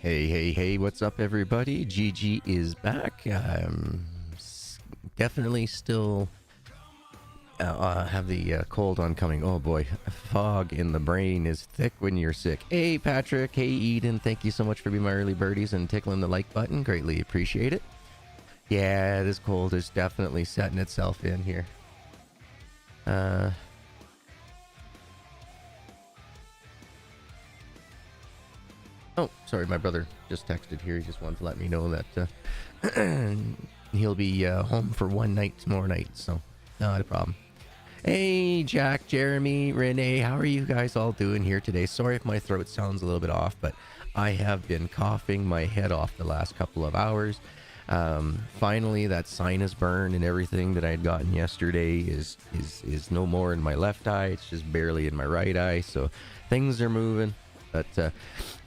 Hey, hey, hey, what's up, everybody? GG is back. Definitely still have the cold oncoming. Oh boy, fog in the brain is thick when you're sick. Hey, Patrick. Hey, Eden. Thank you so much for being my early birdies and tickling the like button. Greatly appreciate it. Yeah, this cold is definitely setting itself in here. Oh, sorry, my brother just texted here. He just wanted to let me know that he'll be home for one night tomorrow night, so not a problem. Hey, Jack, Jeremy, Renee, how are you guys all doing here today? Sorry if my throat sounds a little bit off, but I have been coughing my head off the last couple of hours. Finally, that sinus burn and everything that I had gotten yesterday is no more in my left eye. It's just barely in my right eye, so things are moving. But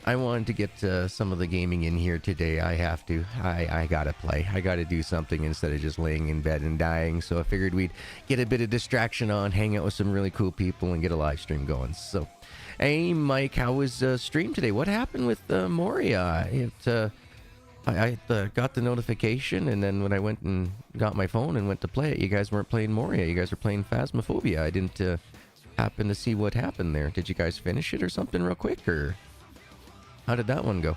I wanted to get some of the gaming in here today. I have to. I gotta play. I gotta do something instead of just laying in bed and dying. So I figured we'd get a bit of distraction on, hang out with some really cool people, and get a live stream going. So, hey, Mike, how was stream today? What happened with Moria? I got the notification, and then when I went and got my phone and went to play it, you guys weren't playing Moria. You guys were playing Phasmophobia. I didn't happen to see what happened there. Did you guys finish it or something real quick, or how did that one go?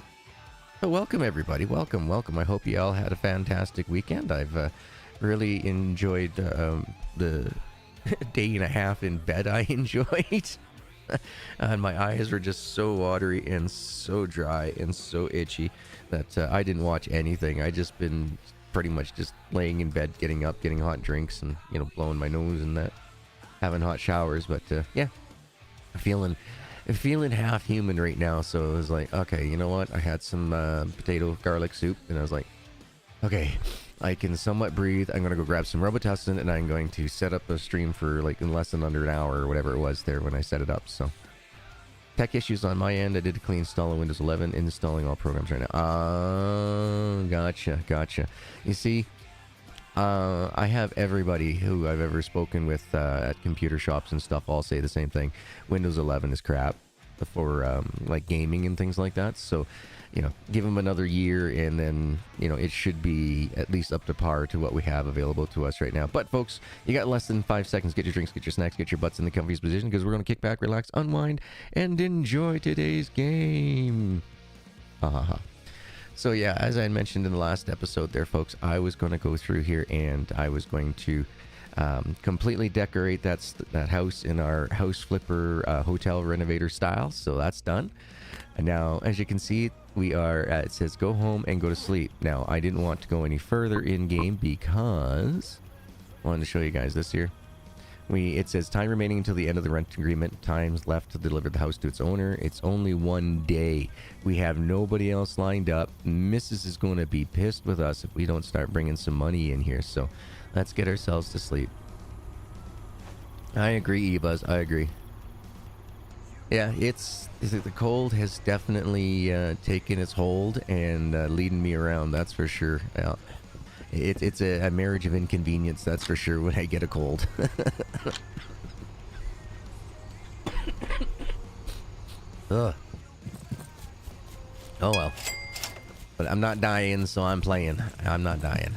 So welcome, everybody. Welcome. I hope you all had a fantastic weekend. I've really enjoyed the day and a half in bed I enjoyed. And my eyes were just so watery and so dry and so itchy that I didn't watch anything. I just been pretty much just laying in bed, getting up, getting hot drinks, and blowing my nose and that, having hot showers. But yeah, feeling half human right now. So it was like, okay, you know what? I had some potato garlic soup, and I was like, okay, I can somewhat breathe. I'm gonna go grab some Robitussin, and I'm going to set up a stream for like in less than under an hour or whatever it was there when I set it up. So tech issues on my end. I did a clean install on Windows 11, installing all programs right now. Gotcha. You see, I have everybody who I've ever spoken with at computer shops and stuff all say the same thing. Windows 11 is crap for like gaming and things like that. So, give them another year, and then, it should be at least up to par to what we have available to us right now. But folks, you got less than 5 seconds. Get your drinks, get your snacks, get your butts in the comfiest position, because we're going to kick back, relax, unwind, and enjoy today's game. So yeah, as I mentioned in the last episode there, folks, I was going to go through here and I was going to completely decorate that house in our house flipper hotel renovator style. So that's done. And now, as you can see, we are it says go home and go to sleep. Now, I didn't want to go any further in game because I wanted to show you guys this here. It says time remaining until the end of the rent agreement. Times left to deliver the house to its owner. It's only one day. We have nobody else lined up. Mrs. is going to be pissed with us if we don't start bringing some money in here. So let's get ourselves to sleep. I agree, Ebuzz. I agree. Yeah, the cold has definitely taken its hold and leading me around. That's for sure. It's a marriage of inconvenience, that's for sure, when I get a cold. Ugh. Oh well. But I'm not dying, so I'm playing. I'm not dying.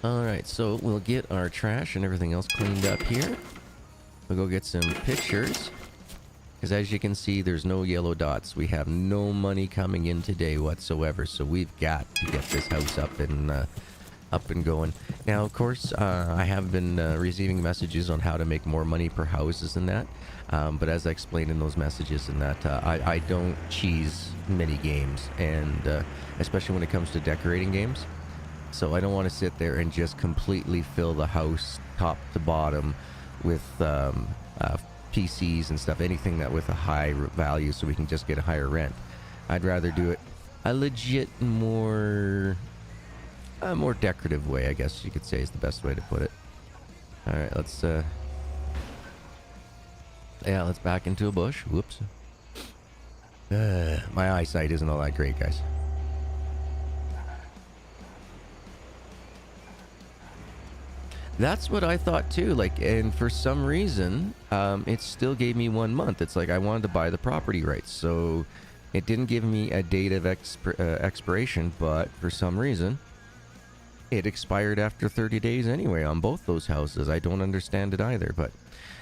Alright, so we'll get our trash and everything else cleaned up here. We'll go get some pictures. Because as you can see, there's no yellow dots. We have no money coming in today whatsoever. So we've got to get this house up and going. Now, of course, I have been receiving messages on how to make more money per houses and that. But as I explained in those messages and that, I don't cheese many games. And especially when it comes to decorating games. So I don't want to sit there and just completely fill the house top to bottom with PCs and stuff, anything that with a high value, so we can just get a higher rent. I'd rather do it a legit more decorative way, I guess you could say, is the best way to put it. All right, let's back into a bush. Whoops. My eyesight isn't all that great, guys. That's what I thought too. Like, and for some reason, it still gave me 1 month. It's like I wanted to buy the property rights. So It didn't give me a date of expiration, but for some reason, it expired after 30 days anyway on both those houses. I don't understand it either, but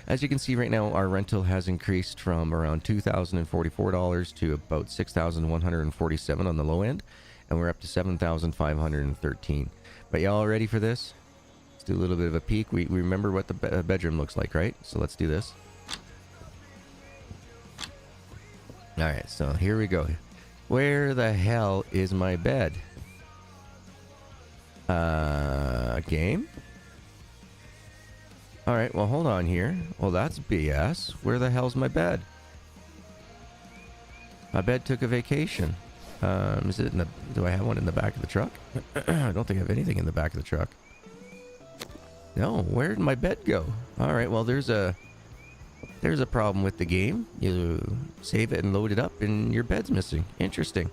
as you can see right now, our rental has increased from around $2,044 to about $6,147 on the low end, and we're up to $7,513. But y'all ready for this? Let's do a little bit of a peek. We remember what the bedroom looks like, right? So let's do this. Alright, so here we go. Where the hell is my bed? Game? Alright, well, hold on here. Well, that's BS. Where the hell's my bed? My bed took a vacation. Is it in the... Do I have one in the back of the truck? I don't think I have anything in the back of the truck. No, where did my bed go? Alright, well, there's a problem with the game. You save it and load it up, and your bed's missing. Interesting.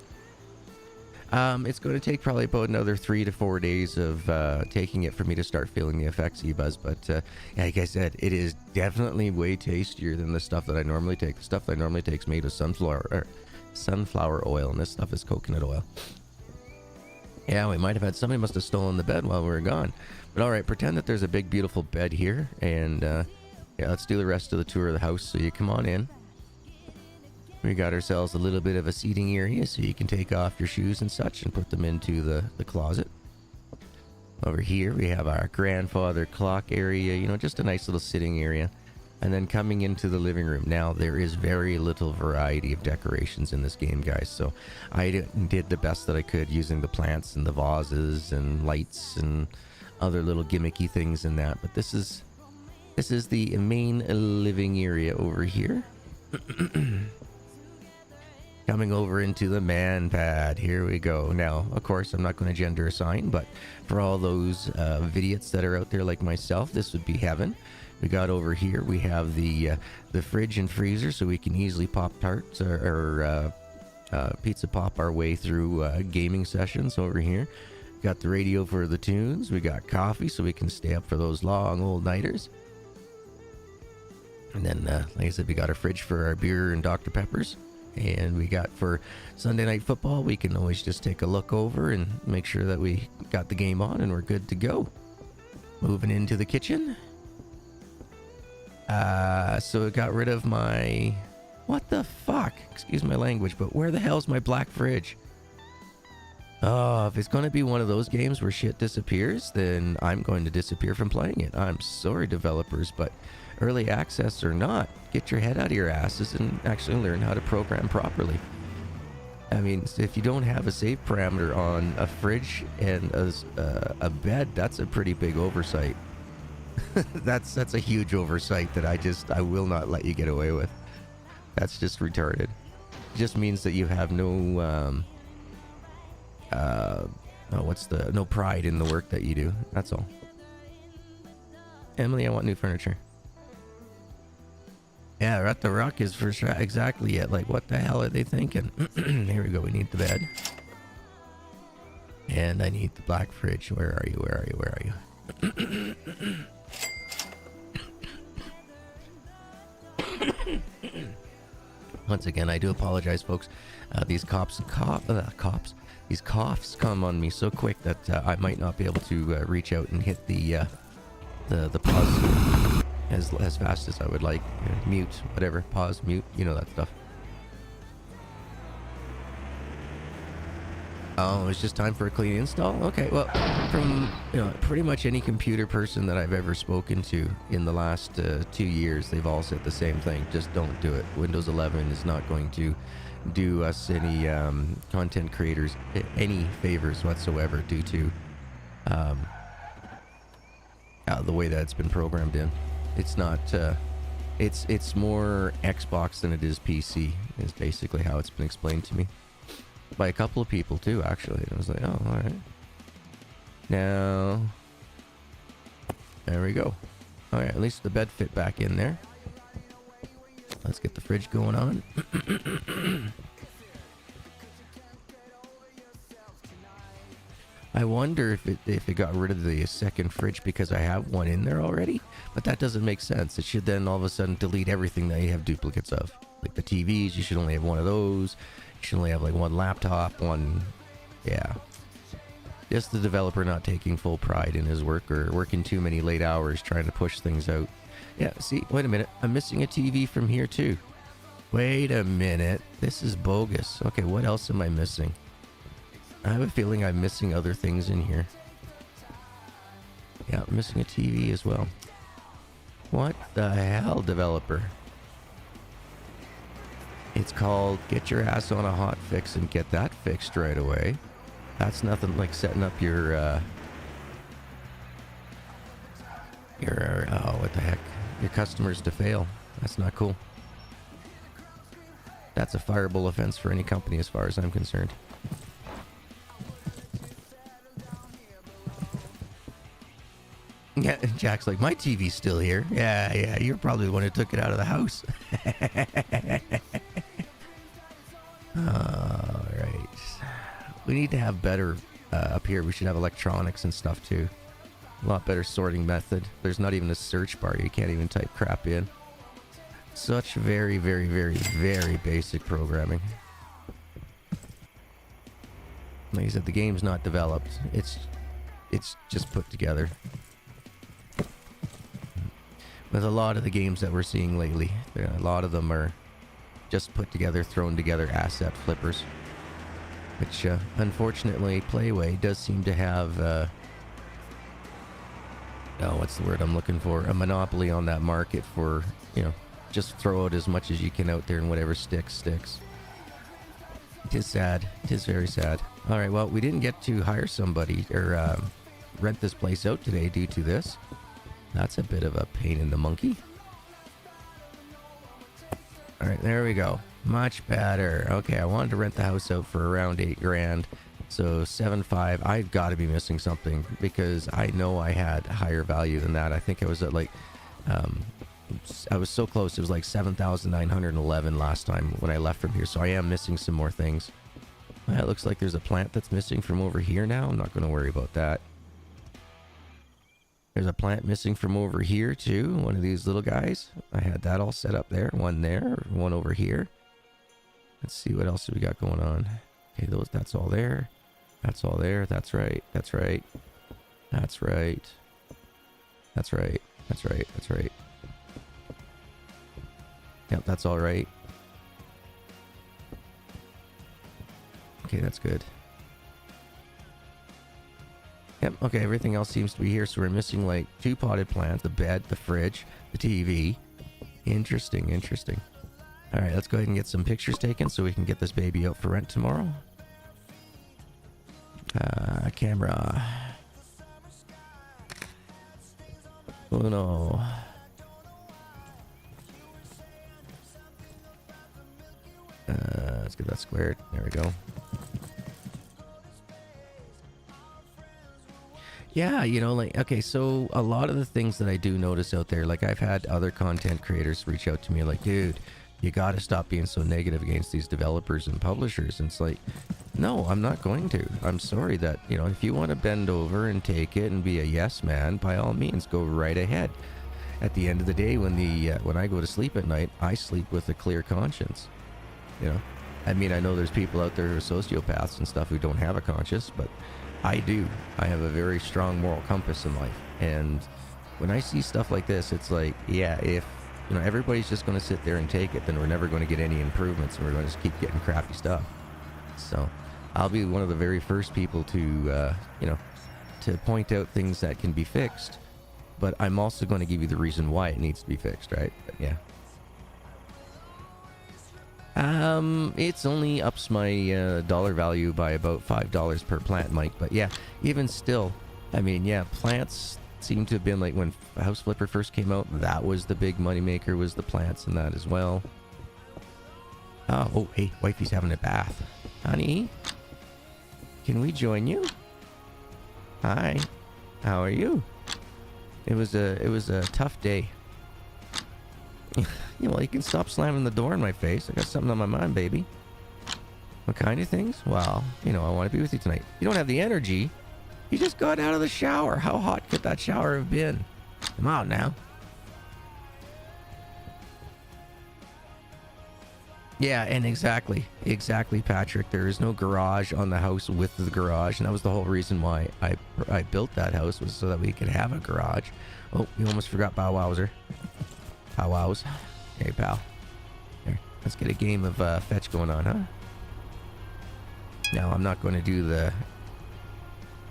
It's going to take probably about another 3 to 4 days of taking it for me to start feeling the effects, E-Buzz. But like I said, it is definitely way tastier than the stuff that I normally take. The stuff that I normally take is made of sunflower oil, and this stuff is coconut oil. Yeah, we might have had... Somebody must have stolen the bed while we were gone. But all right, pretend that there's a big, beautiful bed here, and yeah, let's do the rest of the tour of the house. So you come on in. We got ourselves a little bit of a seating area so you can take off your shoes and such and put them into the closet. Over here we have our grandfather clock area, you know, just a nice little sitting area. And then coming into the living room. Now, there is very little variety of decorations in this game, guys. So I did the best that I could using the plants and the vases and lights and other little gimmicky things in that. But this is the main living area over here. Coming over into the man pad. Here we go. Now, of course, I'm not going to gender assign, but for all those idiots that are out there like myself, this would be heaven. We got over here, we have the fridge and freezer, so we can easily pop tarts or pizza pop our way through gaming sessions over here. Got the radio for the tunes. We got coffee, so we can stay up for those long old nighters. And then, like I said, we got our fridge for our beer and Dr. Peppers. And we got for Sunday Night Football, we can always just take a look over and make sure that we got the game on and we're good to go. Moving into the kitchen. So it got rid of my... What the fuck? Excuse my language, but where the hell's my black fridge? Oh, if it's going to be one of those games where shit disappears, then I'm going to disappear from playing it. I'm sorry, developers, but early access or not, get your head out of your asses and actually learn how to program properly. I mean, if you don't have a save parameter on a fridge and a bed, that's a pretty big oversight. That's a huge oversight that I will not let you get away with. That's just retarded. It just means that you have no no pride in the work that you do. That's all. Emily, I want new furniture. Yeah, Rut the Rock is for sure exactly it. Like, what the hell are they thinking? Here we go. We need the bed. And I need the black fridge. Where are you? Where are you? Where are you? Once again, I do apologize, folks. These coughs come on me so quick that I might not be able to reach out and hit the pause as fast as I would like. Mute, whatever, pause, mute, you know that stuff. Oh, it's just time for a clean install? Okay, well, from pretty much any computer person that I've ever spoken to in the last 2 years, they've all said the same thing. Just don't do it. Windows 11 is not going to do us any content creators any favors whatsoever due to the way that it's been programmed in. It's not it's more Xbox than it is PC is basically how it's been explained to me by a couple of people too, actually. I was like, oh, all right. Now there we go. All right, at least the bed fit back in there. Let's get the fridge going on. I wonder if it got rid of the second fridge because I have one in there already, but that doesn't make sense. It should then all of a sudden delete everything that you have duplicates of. Like the TVs, you should only have one of those. You unfortunately have like one laptop, one, yeah. Just the developer not taking full pride in his work or working too many late hours trying to push things out. Yeah, see, wait a minute. I'm missing a TV from here too. Wait a minute. This is bogus. Okay, what else am I missing? I have a feeling I'm missing other things in here. Yeah, I'm missing a TV as well. What the hell, developer? It's called Get Your Ass on a Hot Fix and Get That Fixed Right Away. That's nothing like setting up your, oh, what the heck? Your customers to fail. That's not cool. That's a fireable offense for any company as far as I'm concerned. Yeah, Jack's like, my TV's still here. Yeah, you're probably the one who took it out of the house. Alright. We need to have better, up here, we should have electronics and stuff too. A lot better sorting method. There's not even a search bar. You can't even type crap in. Such very, very, very, very basic programming. Like I said, the game's not developed. It's just put together. With a lot of the games that we're seeing lately, a lot of them are just put together, thrown together asset flippers. Which, unfortunately, Playway does seem to have, oh, what's the word I'm looking for? A monopoly on that market for, you know, just throw out as much as you can out there and whatever sticks. It is sad. It is very sad. All right, well, we didn't get to hire somebody or rent this place out today due to this. That's a bit of a pain in the monkey. All right, there we go. Much better. Okay, I wanted to rent the house out for around $8,000. So 7.5. I've got to be missing something because I know I had higher value than that. I think I was at like, I was so close. It was like 7,911 last time when I left from here. So I am missing some more things. It looks like there's a plant that's missing from over here now. I'm not going to worry about that. There's a plant missing from over here too. One of these little guys. I had that all set up there. One there, one over here. Let's see what else we got going on. Okay, that's all there. That's all there. That's right. That's right. That's right. That's right. That's right. That's right. Yep, that's all right. Okay, that's good. Yep, okay, everything else seems to be here. So we're missing like 2 potted plants, the bed, the fridge, the TV. Interesting, interesting. All right, let's go ahead and get some pictures taken so we can get this baby out for rent tomorrow. Camera. Oh no. Let's get that squared. There we go. Yeah, you know, like, okay, so a lot of the things that I do notice out there, like I've had other content creators reach out to me like, dude, you got to stop being so negative against these developers and publishers. And it's like, no, I'm not going to. I'm sorry that, you know, if you want to bend over and take it and be a yes man, by all means, go right ahead. At the end of the day, when I go to sleep at night, I sleep with a clear conscience. You know, I mean, I know there's people out there who are sociopaths and stuff who don't have a conscience, but I do. I have a very strong moral compass in life. And when I see stuff like this, it's like, yeah, if, you know, everybody's just going to sit there and take it, then we're never going to get any improvements and we're going to just keep getting crappy stuff. So I'll be one of the very first people to, you know, to point out things that can be fixed. But I'm also going to give you the reason why it needs to be fixed, right? But yeah. It's only ups my dollar value by about $5 per plant, Mike. But yeah, even still, I mean, yeah, plants seem to have been like when House Flipper first came out, that was the big moneymaker, was the plants and that as well. Oh, hey, wifey's having a bath. Honey, can we join you? Hi, how are you? It was a tough day. You know, you can stop slamming the door in my face. I got something on my mind, baby. What kind of things? Well, you know, I want to be with you tonight. You don't have the energy. You just got out of the shower. How hot could that shower have been? Come on now. Yeah, and exactly, Patrick. There is no garage on the house with the garage, and that was the whole reason why I built that house, was so that we could have a garage. Oh, you almost forgot Bow Wowser. Pow Wows. Hey, pal. Here, let's get a game of fetch going on, huh? Now, I'm not going to do the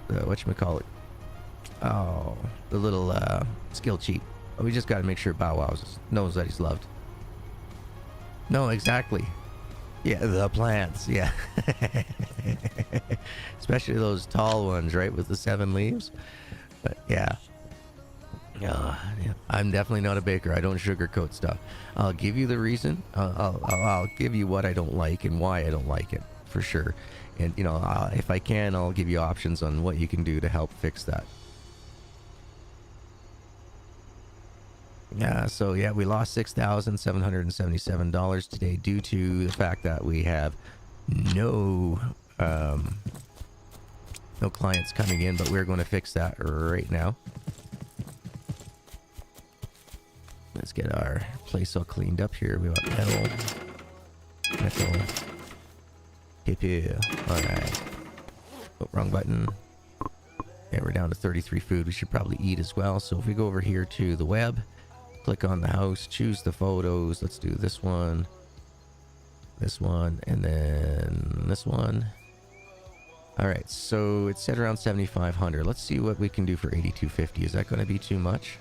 whatchamacallit. Oh, the little skill cheat. Oh, we just got to make sure Bow Wow knows that he's loved. No, exactly. Yeah, the plants. Yeah. Especially those tall ones, right, with the 7 leaves. But yeah. Yeah. I'm definitely not a baker. I don't sugarcoat stuff. I'll give you the reason. I'll give you what I don't like and why I don't like it, for sure. And, you know, if I can, I'll give you options on what you can do to help fix that. Yeah, so yeah, we lost $6,777 today due to the fact that we have no clients coming in, but we're going to fix that right now. Let's get our place all cleaned up here. We got metal. Paper. Alright. Oh, wrong button. Yeah, we're down to 33 food. We should probably eat as well. So if we go over here to the web, click on the house, choose the photos. Let's do this one, and then this one. All right, so it's set around 7,500. Let's see what we can do for 8,250. Is that going to be too much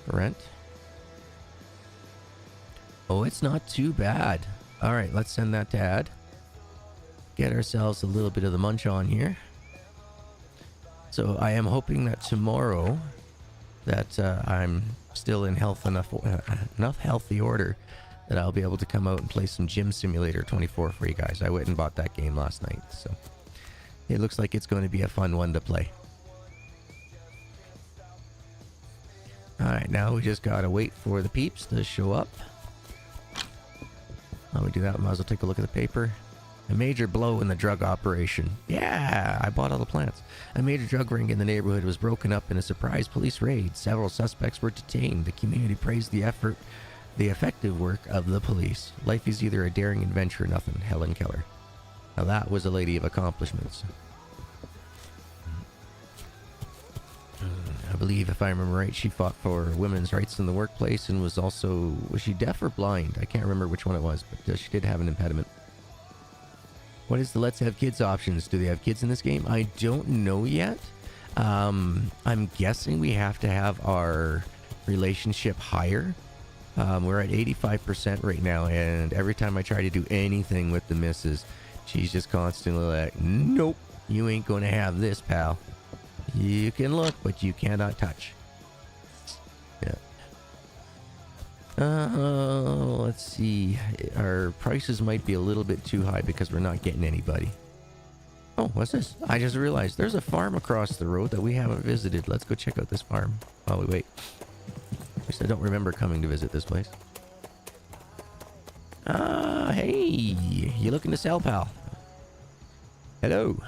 for rent? Oh, it's not too bad. All right, let's send that to ad. Get ourselves a little bit of the munch on here. So I am hoping that tomorrow that I'm still in enough healthy order that I'll be able to come out and play some Gym Simulator 24 for you guys. I went and bought that game last night, so it looks like it's going to be a fun one to play. Alright, now we just gotta wait for the peeps to show up. While we do that, we might as well take a look at the paper. A major blow in the drug operation. Yeah, I bought all the plants. A major drug ring in the neighborhood was broken up in a surprise police raid. Several suspects were detained. The community praised the effective work of the police. Life is either a daring adventure or nothing. Helen Keller. Now that was a lady of accomplishments. I believe, if I remember right, she fought for women's rights in the workplace and was she deaf or blind? I can't remember which one it was, but she did have an impediment. What is the Let's Have Kids options? Do they have kids in this game? I don't know yet. I'm guessing we have to have our relationship higher. We're at 85% right now, and every time I try to do anything with the missus, she's just constantly like, nope, you ain't gonna have this, pal. You can look, but you cannot touch. Yeah. Let's see. Our prices might be a little bit too high because we're not getting anybody. Oh, what's this? I just realized there's a farm across the road that we haven't visited. Let's go check out this farm while we wait. At least I don't remember coming to visit this place. Hey, you looking to sell, pal? Hello.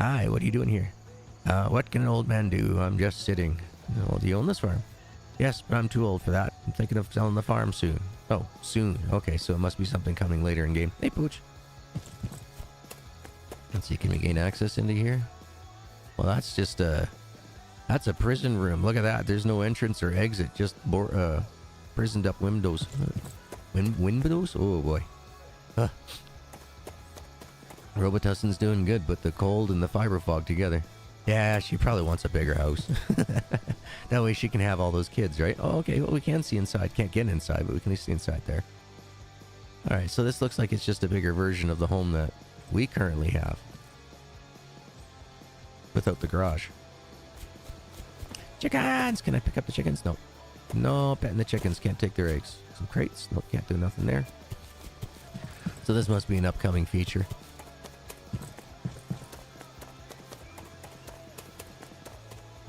Hi, what are you doing here? What can an old man do? I'm just sitting. Well, do you own this farm? Yes, but I'm too old for that. I'm thinking of selling the farm soon. Oh, soon. Okay, so it must be something coming later in game. Hey, Pooch. Let's see, can we gain access into here? Well, that's just that's a prison room. Look at that. There's no entrance or exit. Just prisoned up windows. Windows? Oh, boy. Huh. Robitussin's doing good, but the cold and the fiber fog together. Yeah, she probably wants a bigger house. That way she can have all those kids, right? Oh, okay, well, we can see inside. Can't get inside, but we can see inside there. Alright, so this looks like it's just a bigger version of the home that we currently have. Without the garage. Chickens! Can I pick up the chickens? No. No, petting the chickens. Can't take their eggs. Some crates. Nope, can't do nothing there. So this must be an upcoming feature.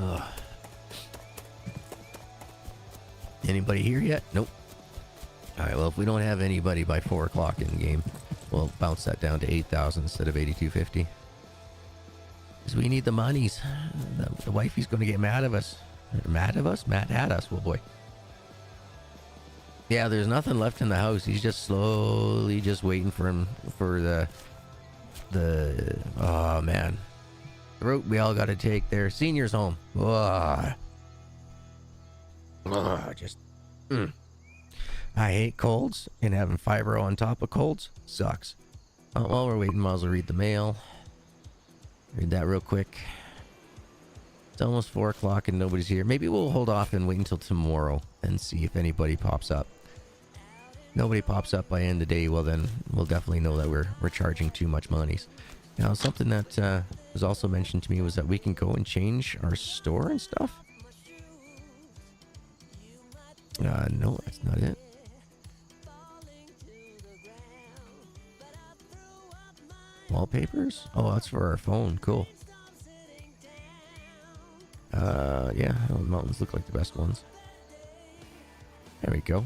Ugh. Anybody here yet? Nope. Alright, well, if we don't have anybody by 4 o'clock in the game, we'll bounce that down to 8,000 instead of 8,250. Because we need the monies. The wifey's going to get mad of us. Mad of us? Mad at us. Well, boy. Yeah, there's nothing left in the house. He's just slowly just waiting for him for the oh man. The route we all gotta take there. Senior's home. Ugh. Ugh, just I hate colds, and having fibro on top of colds sucks. While we're waiting, might as well read the mail. Read that real quick. It's almost 4 o'clock and nobody's here. Maybe we'll hold off and wait until tomorrow and see if anybody pops up. Nobody pops up by end of the day, well then we'll definitely know that we're charging too much monies. Now, something that was also mentioned to me was that we can go and change our store and stuff. No, that's not it. Wallpapers? Oh, that's for our phone. Cool. Yeah, the mountains look like the best ones. There we go.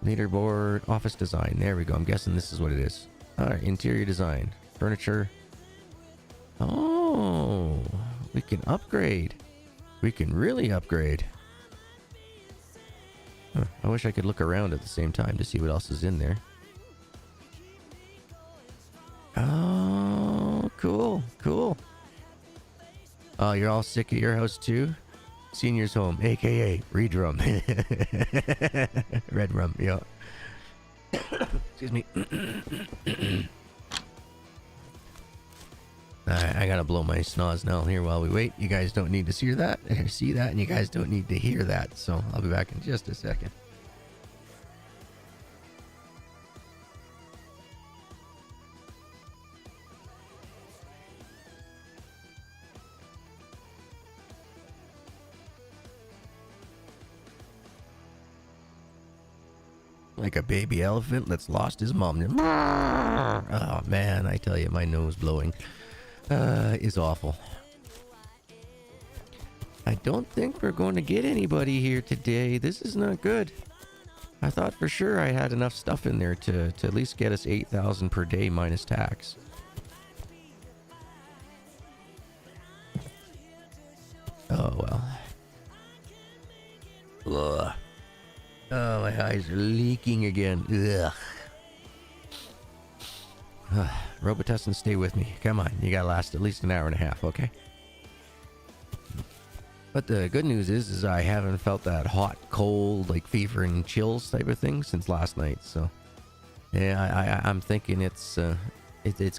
Leaderboard, office design. There we go. I'm guessing this is what it is. Alright, interior design. Furniture. Oh, we can upgrade. We can really upgrade. Huh, I wish I could look around at the same time to see what else is in there. Oh, cool, cool. Oh, you're all sick at your house too? Senior's home, aka Red Rum. Red Rum, yeah. Excuse me. Alright, I gotta blow my snaz now here while we wait. You guys don't need to see that, and you guys don't need to hear that. So I'll be back in just a second. Like a baby elephant that's lost his mom. Oh man, I tell you, my nose blowing is awful. I don't think we're going to get anybody here today. This is not good. I thought for sure I had enough stuff in there to at least get us 8,000 per day minus tax. Oh well. Ugh. Oh, my eyes are leaking again. Ugh. Robitussin, stay with me. Come on, you gotta last at least an hour and a half, okay? But the good news is I haven't felt that hot, cold, like fever and chills type of thing since last night. So, yeah, I'm thinking it's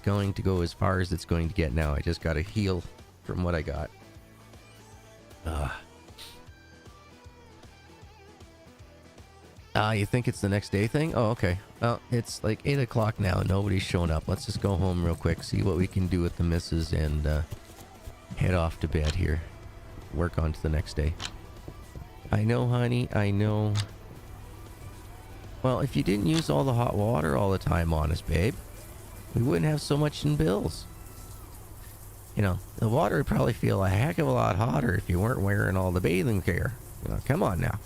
going to go as far as it's going to get now. I just gotta heal from what I got. You think it's the next day thing? Oh, okay. Well, it's like 8 o'clock now and nobody's showing up. Let's just go home real quick, see what we can do with the missus, and head off to bed here. Work on to the next day. I know, honey, I know. Well, if you didn't use all the hot water all the time on us, babe, we wouldn't have so much in bills. You know, the water would probably feel a heck of a lot hotter if you weren't wearing all the bathing gear. You know, come on now.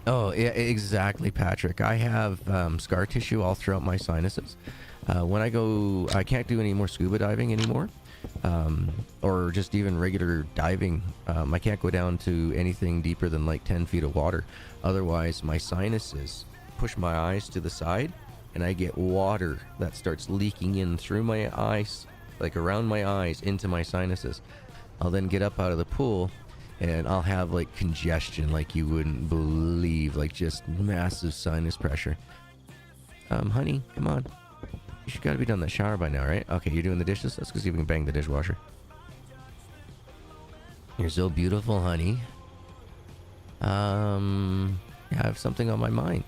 Oh, yeah, exactly, Patrick. I have scar tissue all throughout my sinuses. When I go, I can't do any more scuba diving anymore, or just even regular diving. I can't go down to anything deeper than like 10 feet of water. Otherwise, my sinuses push my eyes to the side, and I get water that starts leaking in through my eyes, like around my eyes, into my sinuses. I'll then get up out of the pool, and I'll have like congestion like you wouldn't believe, like just massive sinus pressure. Honey, come on. You should gotta be done that shower by now, right? Okay, you're doing the dishes? Let's go see if we can bang the dishwasher. You're so beautiful, honey. I have something on my mind.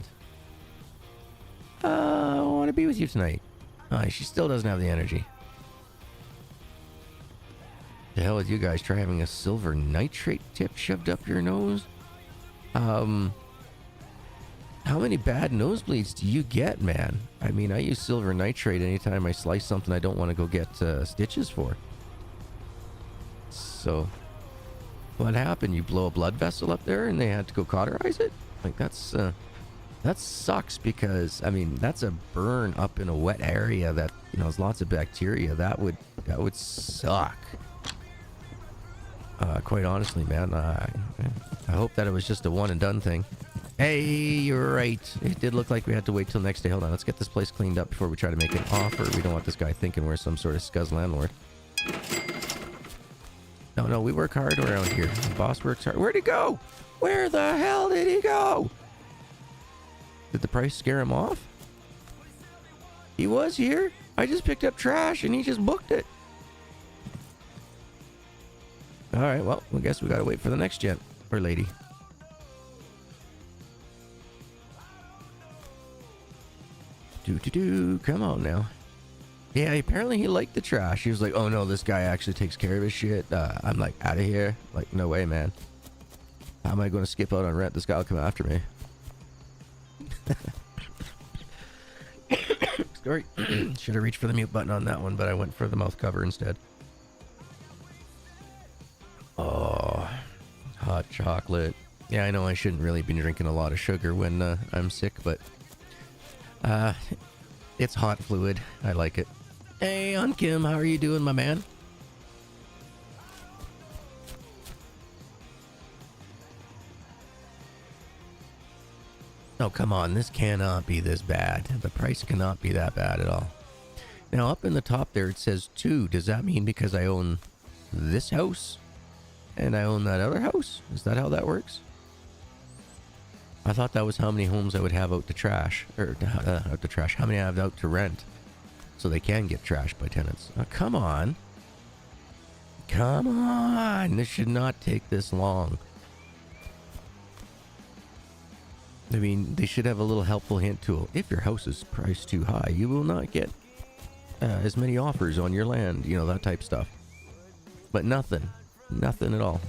I want to be with you tonight. She still doesn't have the energy. The hell with you guys, try having a silver nitrate tip shoved up your nose? How many bad nosebleeds do you get, man? I mean, I use silver nitrate anytime I slice something I don't want to go get stitches for. So, what happened? You blow a blood vessel up there and they had to go cauterize it? Like, that's, that sucks because, I mean, that's a burn up in a wet area that, you know, has lots of bacteria. That would suck. Quite honestly, man, I hope that it was just a one and done thing. Hey, you're right. It did look like we had to wait till next day. Hold on, let's get this place cleaned up before we try to make an offer. We don't want this guy thinking we're some sort of scuzz landlord. No, we work hard around here. The boss works hard. Where'd he go? Where the hell did he go? Did the price scare him off? He was here. I just picked up trash and he just booked it. All right, well, I guess we gotta wait for the next gent or lady. Come on now. Yeah, apparently he liked the trash. He was like, oh no, this guy actually takes care of his shit. I'm like, out of here. Like, no way, man. How am I going to skip out on rent? This guy will come after me. Sorry. Should have reached for the mute button on that one, but I went for the mouth cover instead. Oh, hot chocolate. Yeah, I know I shouldn't really be drinking a lot of sugar when I'm sick, but it's hot fluid. I like it. Hey, Kim, how are you doing, my man? Oh, come on. This cannot be this bad. The price cannot be that bad at all. Now, up in the top there, it says 2. Does that mean because I own this house and I own that other house? Is that how that works? I thought that was how many homes I would have out to trash. Or out to trash. How many I have out to rent. So they can get trashed by tenants. Oh, come on. Come on. This should not take this long. I mean, they should have a little helpful hint tool. If your house is priced too high, you will not get as many offers on your land. You know, that type stuff. But nothing. Nothing at all.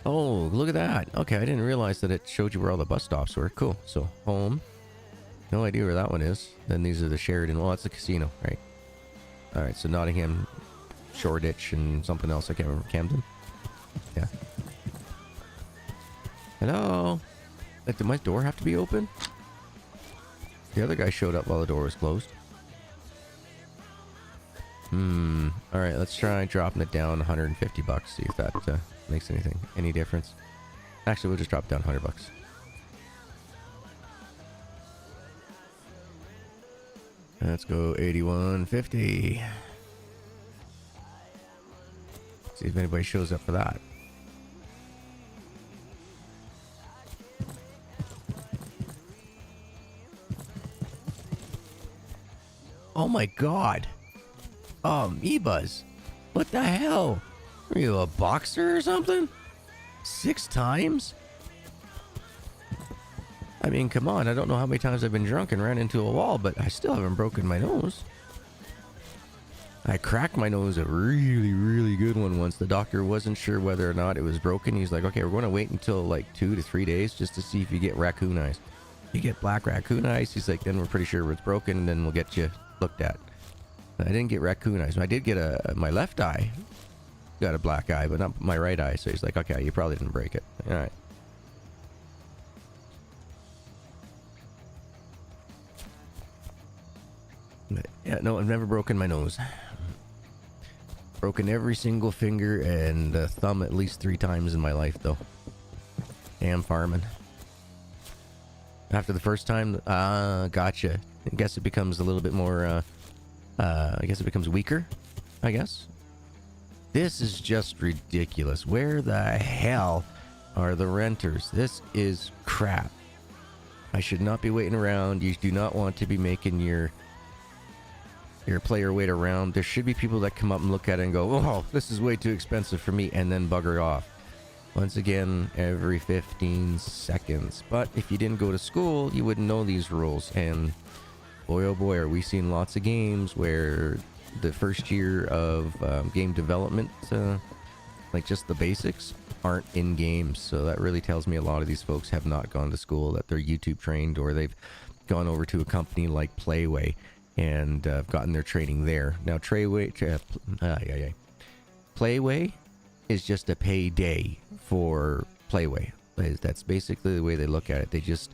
Oh, look at that. Okay, I didn't realize that it showed you where all the bus stops were. Cool. So, home. No idea where that one is. Then these are the Sheridan. Well, that's the casino, right? Alright, so Nottingham, Shoreditch, and something else. I can't remember. Camden? Yeah. Hello? Did my door have to be open? The other guy showed up while the door was closed. Alright, let's try dropping it down 150 bucks. See if that makes any difference. Actually, we'll just drop it down 100 bucks. Let's go 81.50. See if anybody shows up for that. Oh my god. Me-buzz. What the hell? Are you a boxer or something? 6 times? I mean, come on. I don't know how many times I've been drunk and ran into a wall, but I still haven't broken my nose. I cracked my nose a really, really good one once. The doctor wasn't sure whether or not it was broken. He's like, okay, we're going to wait until like 2 to 3 days just to see if you get raccoon eyes. You get black raccoon eyes, he's like, then we're pretty sure it's broken, and then we'll get you looked at. I didn't get raccoon eyes. I did get my left eye got a black eye, but not my right eye. So he's like, okay, you probably didn't break it. All right. But yeah, no, I've never broken my nose. Broken every single finger and thumb at least 3 times in my life, though. Damn farming. After the first time, gotcha. I guess it becomes a little bit more, I guess it becomes weaker, I guess. This is just ridiculous. Where the hell are the renters? This is crap. I should not be waiting around. You do not want to be making your player wait around. There should be people that come up and look at it and go, oh, this is way too expensive for me, and then bugger off. Once again, every 15 seconds. But if you didn't go to school, you wouldn't know these rules. And boy, oh boy, are we seeing lots of games where the first year of game development, like just the basics, aren't in games. So that really tells me a lot of these folks have not gone to school, that they're YouTube trained, or they've gone over to a company like Playway and gotten their training there. Now, Playway is just a payday for Playway. That's basically the way they look at it. They just,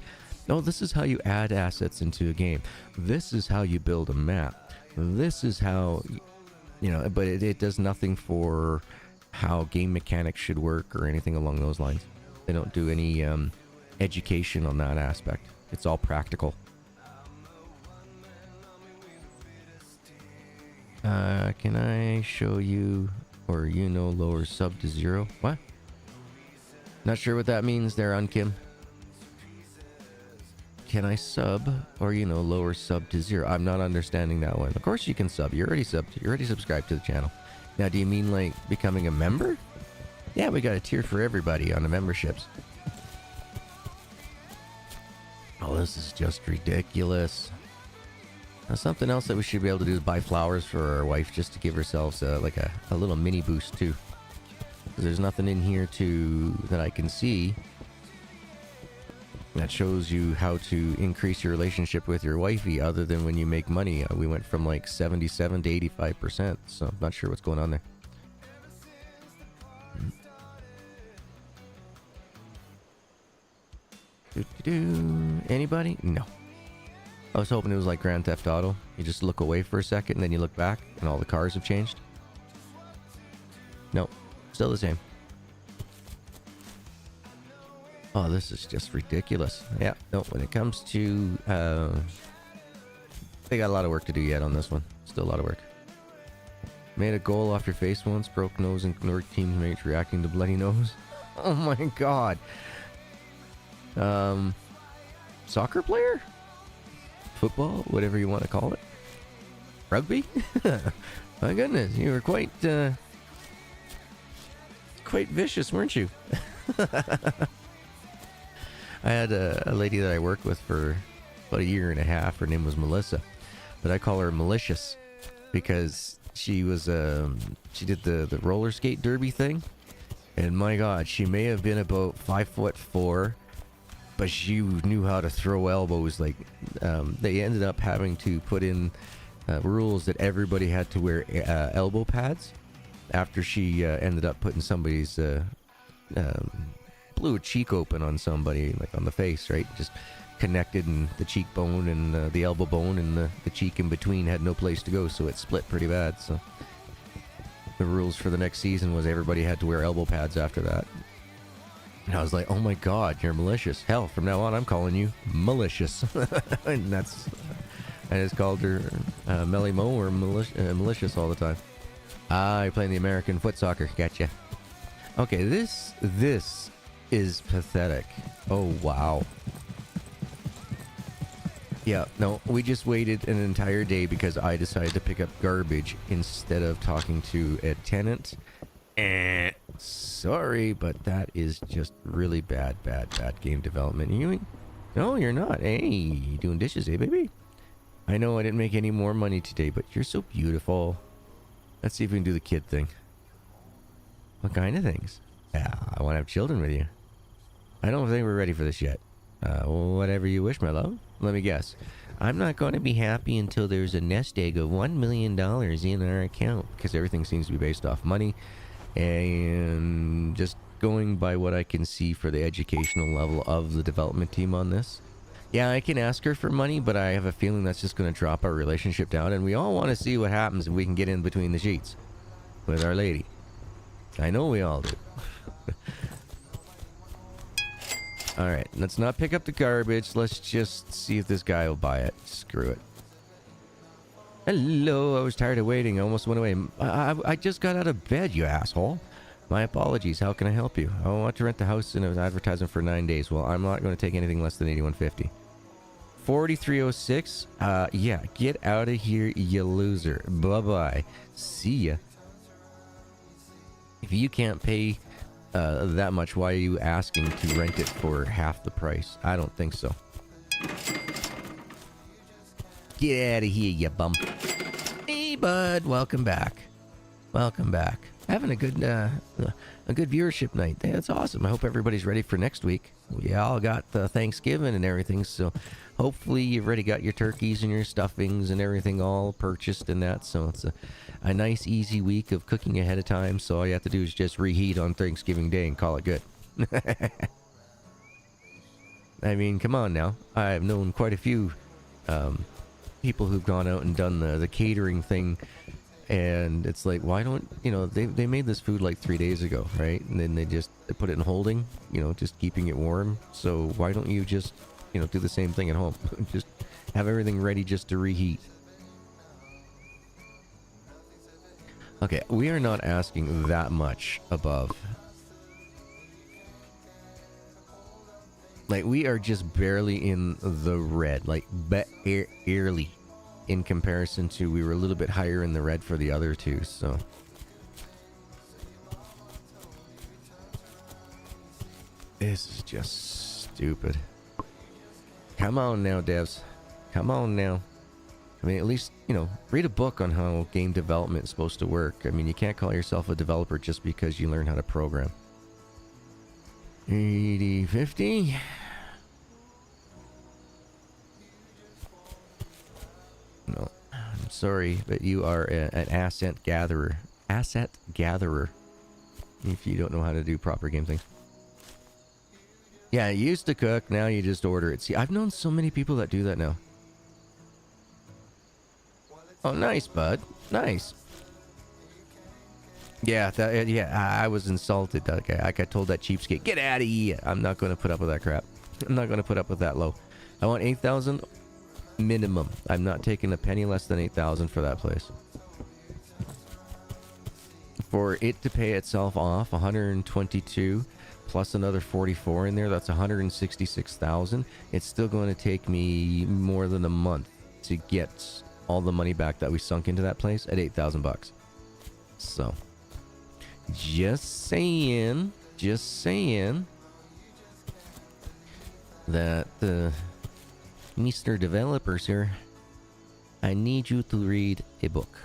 no, this is how you add assets into a game. This is how you build a map. This is how You know, but it does nothing for how game mechanics should work or anything along those lines. They don't do any education on that aspect. It's all practical. Can I show you, or you know, lower sub to 0? What? Not sure what that means there, Unkim. Can I sub, or you know, lower sub to 0? I'm not understanding that one. Of course you can sub. You're already subbed. You're already subscribed to the channel. Now, do you mean like becoming a member? Yeah, we got a tier for everybody on the memberships. Oh, this is just ridiculous. Now, something else that we should be able to do is buy flowers for our wife just to give ourselves like a little mini boost too. There's nothing in here that I can see that shows you how to increase your relationship with your wifey other than when you make money. We went from like 77 to 85%, so I'm not sure what's going on there. Anybody? No. I was hoping it was like Grand Theft Auto. You just look away for a second and then you look back and all the cars have changed. No, still the same. Oh, this is just ridiculous. Yeah, no, when it comes to... they got a lot of work to do yet on this one. Still a lot of work. Made a goal off your face once, broke nose and ignored teammates reacting to bloody nose. Oh my god. Soccer player? Football? Whatever you want to call it. Rugby? My goodness, you were quite vicious, weren't you? I had a lady that I worked with for about a year and a half. Her name was Melissa, but I call her Malicious because she was she did the roller skate derby thing, and my god, she may have been about 5'4", but she knew how to throw elbows. Like they ended up having to put in rules that everybody had to wear elbow pads after she ended up putting somebody's blew a cheek open on somebody, like on the face, right? Just connected, and the cheekbone and the elbow bone and the cheek in between had no place to go, so it split pretty bad. So the rules for the next season was everybody had to wear elbow pads after that. And I was like, oh my god, you're malicious. Hell, from now on I'm calling you Malicious. And that's, I just called her Melly Mo or Malicious all the time. You're playing the American foot soccer. Gotcha. Okay, this is pathetic. Oh wow. Yeah, no, we just waited an entire day because I decided to pick up garbage instead of talking to a tenant. Sorry, but that is just really bad game development. No, you're not. Hey, you doing dishes, eh, baby? I know I didn't make any more money today, but you're so beautiful. Let's see if we can do the kid thing. What kind of things? Yeah, I want to have children with you. I don't think we're ready for this yet. Whatever you wish, my love. Let me guess. I'm not going to be happy until there's a nest egg of $1 million in our account, because everything seems to be based off money. And just going by what I can see for the educational level of the development team on this. Yeah, I can ask her for money, but I have a feeling that's just going to drop our relationship down. And we all want to see what happens if we can get in between the sheets with our lady. I know we all do. Alright, let's not pick up the garbage. Let's just see if this guy will buy it. Screw it. Hello, I was tired of waiting. I almost went away. I just got out of bed, you asshole. My apologies. How can I help you? I want to rent the house and it was advertising for 9 days. Well, I'm not going to take anything less than $81.50. 4306? Yeah, get out of here, you loser. Bye-bye. See ya. If you can't pay that much, why are you asking to rent it for half the price? I don't think so. Get out of here, you bum. Hey, bud. Welcome back. Welcome back. Having a good viewership night. That's awesome. I hope everybody's ready for next week. We all got Thanksgiving and everything, so hopefully you've already got your turkeys and your stuffings and everything all purchased and that. So it's a nice, easy week of cooking ahead of time. So all you have to do is just reheat on Thanksgiving Day and call it good. I mean, come on now. I've known quite a few people who've gone out and done the catering thing And it's like, why don't, they made this food like 3 days ago, right? And then they put it in holding, just keeping it warm. So why don't you just, do the same thing at home? Just have everything ready just to reheat. Okay, we are not asking that much above. Like, we are just barely in the red, like, barely. In comparison to, we were a little bit higher in the red for the other two, so. This is just stupid. Come on now, devs. Come on now. I mean, at least, read a book on how game development is supposed to work. I mean, you can't call yourself a developer just because you learn how to program. 80-50. No, I'm sorry, but you are an asset gatherer. Asset gatherer. If you don't know how to do proper game things. Yeah, you used to cook, now you just order it. See, I've known so many people that do that now. Oh, nice, bud. Nice. Yeah, I was insulted. Okay, like I told that cheapskate, get out of here. I'm not going to put up with that crap. I'm not going to put up with that low. I want 8,000 minimum. I'm not taking a penny less than 8,000 for that place. For it to pay itself off, 122 plus another 44 in there, that's 166,000. It's still going to take me more than a month to get all the money back that we sunk into that place at 8,000 bucks. So, just saying that Mr. Developer, sir, I need you to read a book.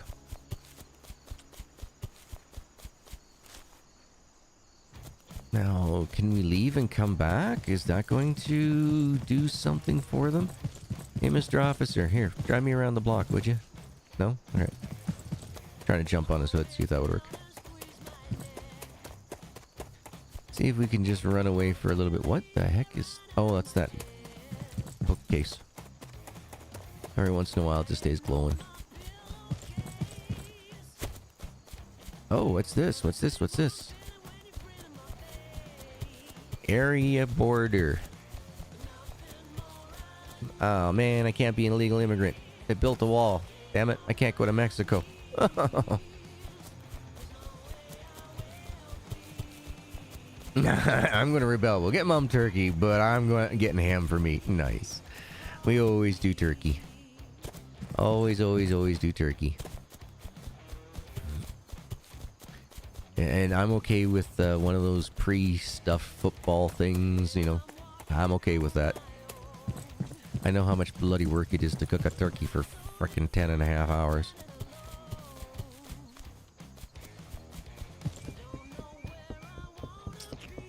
Now, can we leave and come back? Is that going to do something for them? Hey, Mr. Officer, here, drive me around the block, would you? No? Alright. Trying to jump on his hood, see if that would work. See if we can just run away for a little bit. What the heck is... Oh, that's that bookcase. Every once in a while, it just stays glowing. Oh, what's this? What's this? What's this? Area border. Oh, man, I can't be an illegal immigrant. They built a wall. Damn it, I can't go to Mexico. I'm going to rebel. We'll get mom turkey, but I'm getting ham for meat. Nice. We always do turkey. Always, always, always do turkey. And I'm okay with one of those pre-stuffed football things, I'm okay with that. I know how much bloody work it is to cook a turkey for frickin' 10.5 hours.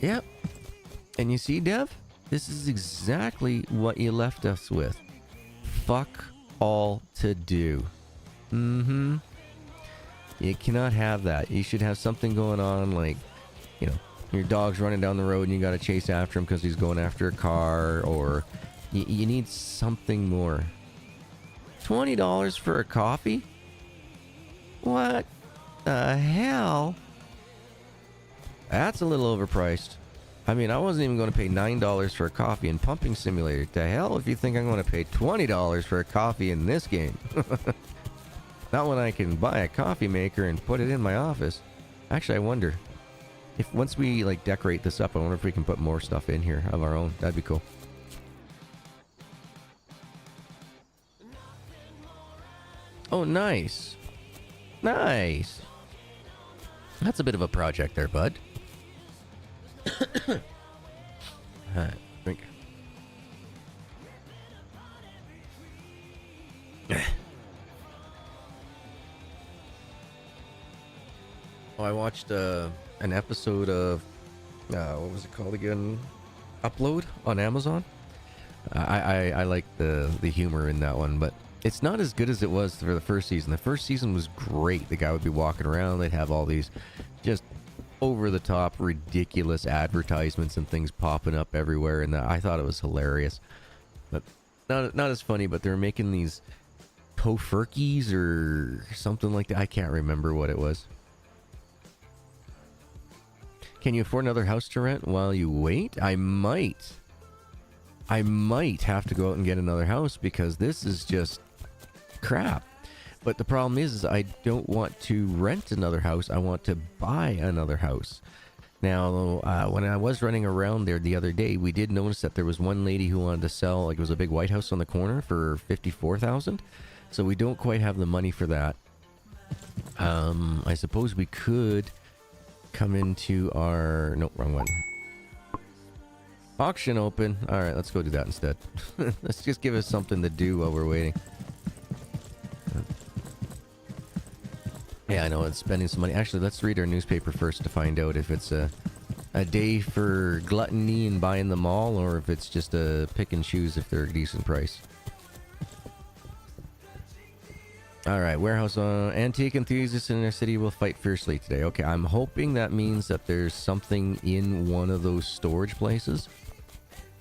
Yep. And you see, Dev? This is exactly what you left us with. Fuck all to do. Mm-hmm. You cannot have that. You should have something going on like, your dog's running down the road and you gotta chase after him because he's going after a car, or you need something more. $20 for a coffee? What the hell? That's a little overpriced. I mean, I wasn't even going to pay $9 for a coffee in Pumping Simulator. To hell if you think I'm going to pay $20 for a coffee in this game. Not when I can buy a coffee maker and put it in my office. Actually, I wonder if once we decorate this up, I wonder if we can put more stuff in here of our own. That'd be cool. Oh, nice. Nice. That's a bit of a project there, bud. Drink. Oh, I watched an episode of what was it called again? Upload on Amazon. I like the humor in that one, but it's not as good as it was for the first season. The first season was great. The guy would be walking around. They'd have all these just over-the-top, ridiculous advertisements and things popping up everywhere, and I thought it was hilarious. But not as funny, but they were making these Tofurkeys or something like that. I can't remember what it was. Can you afford another house to rent while you wait? I might have to go out and get another house because this is just crap. But the problem is I don't want to rent another house. I want to buy another house. Now, when I was running around there the other day, we did notice that there was one lady who wanted to sell, like it was a big white house on the corner for $54,000. So we don't quite have the money for that. I suppose we could come into our... Nope, wrong one. Auction open. Alright, let's go do that instead. Let's just give us something to do while we're waiting. Yeah, I know, it's spending some money. Actually, let's read our newspaper first to find out if it's a day for gluttony and buying them all, or if it's just a pick and choose if they're a decent price. Alright, warehouse antique enthusiasts in our city will fight fiercely today. Okay, I'm hoping that means that there's something in one of those storage places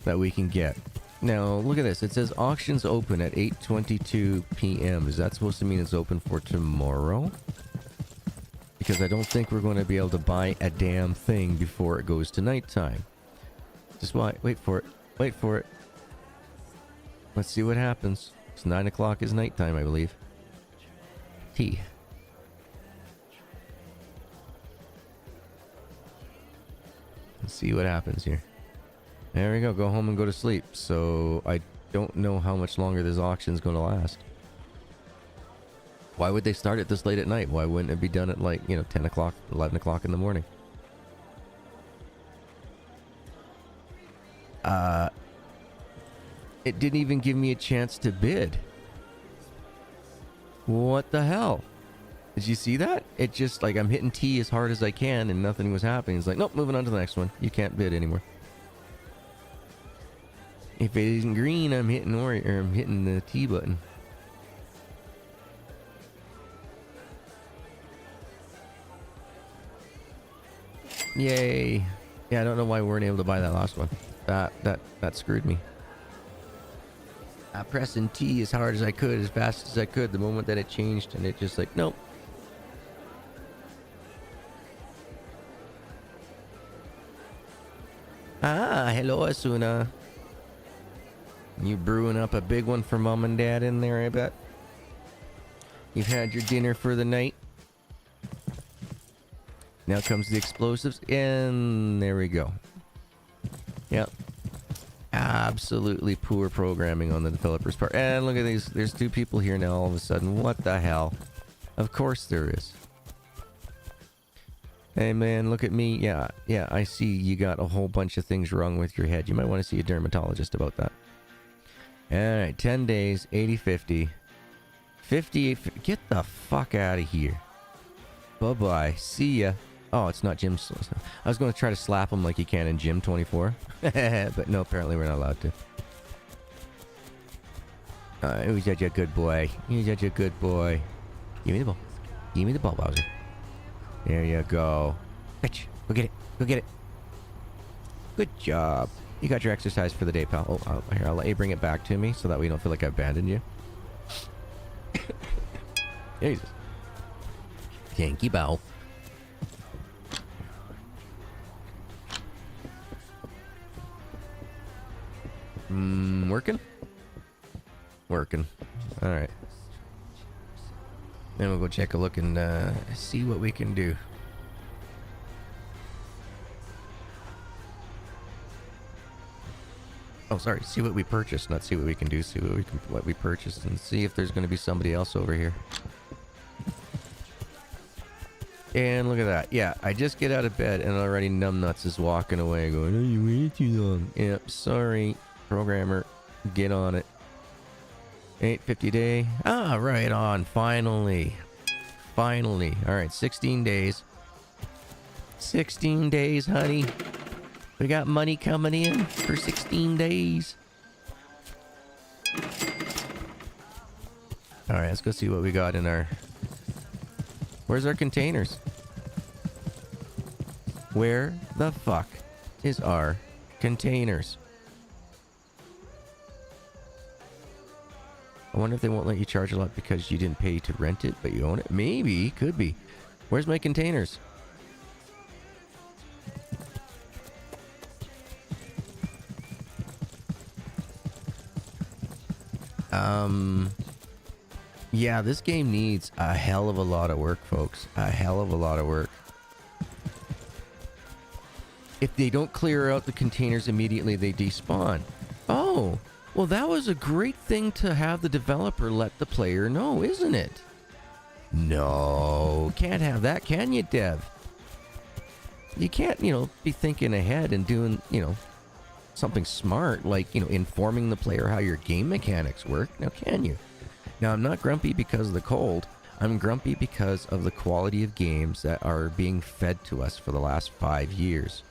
that we can get. Now, look at this. It says auctions open at 8:22 p.m. Is that supposed to mean it's open for tomorrow? Because I don't think we're going to be able to buy a damn thing before it goes to nighttime. Just wait for it. Wait for it. Let's see what happens. It's 9 o'clock is nighttime, I believe. Tea. Let's see what happens here. There we go. Go home and go to sleep. So I don't know how much longer this auction's going to last. Why would they start it this late at night? Why wouldn't it be done at like, 10 o'clock, 11 o'clock in the morning? It didn't even give me a chance to bid. What the hell? Did you see that? It just, like, I'm hitting T as hard as I can and nothing was happening. It's like, nope, moving on to the next one. You can't bid anymore. If it isn't green, I'm hitting I'm hitting the T button. Yay. Yeah, I don't know why we weren't able to buy that last one. That screwed me. Pressing T as hard as I could, as fast as I could, the moment that it changed, and it just like, nope. Ah, hello, Asuna. You brewing up a big one for Mom and Dad in there, I bet. You've had your dinner for the night. Now comes the explosives, and there we go. Yep. Absolutely poor programming on the developer's part. And look at these. There's two people here now all of a sudden. What the hell? Of course there is. Hey man, look at me. Yeah, I see you got a whole bunch of things wrong with your head. You might want to see a dermatologist about that. Alright, 10 days, 80-50. 58... Get the fuck out of here. Bye-bye. See ya. Oh, it's not Gym. I was going to try to slap him like you can in Gym 24. But no, apparently we're not allowed to. Who's such a good boy? You're such a good boy. Give me the ball. Give me the ball, Bowser. There you go. Bitch. Go get it. Go get it. Good job. You got your exercise for the day, pal. Oh, here, I'll let you bring it back to me so that we don't feel like I abandoned you. Jesus. Thank you, bow. Working? Working. Alright. Then we'll go check a look and see what we can do. Oh, sorry. See what we purchased, not see what we can do. See what we purchased, and see if there's going to be somebody else over here. And look at that. Yeah, I just get out of bed and already numbnuts is walking away going, oh, you waited too long. Yep, sorry, programmer. Get on it. 850 a day. Ah, right on. Finally. Finally. Alright, 16 days. 16 days, honey. We got money coming in for 16 days. Alright, let's go see what we got in our... Where's our containers? Where the fuck is our containers? I wonder if they won't let you charge a lot because you didn't pay to rent it, but you own it. Maybe, could be. Where's my containers? Yeah, this game needs a hell of a lot of work, folks. A hell of a lot of work. If they don't clear out the containers immediately, they despawn. Oh, well, that was a great thing to have the developer let the player know, isn't it? No, can't have that, can you, Dev? You can't, be thinking ahead and doing, something smart, like, informing the player how your game mechanics work. Now, can you? Now, I'm not grumpy because of the cold. I'm grumpy because of the quality of games that are being fed to us for the last 5 years.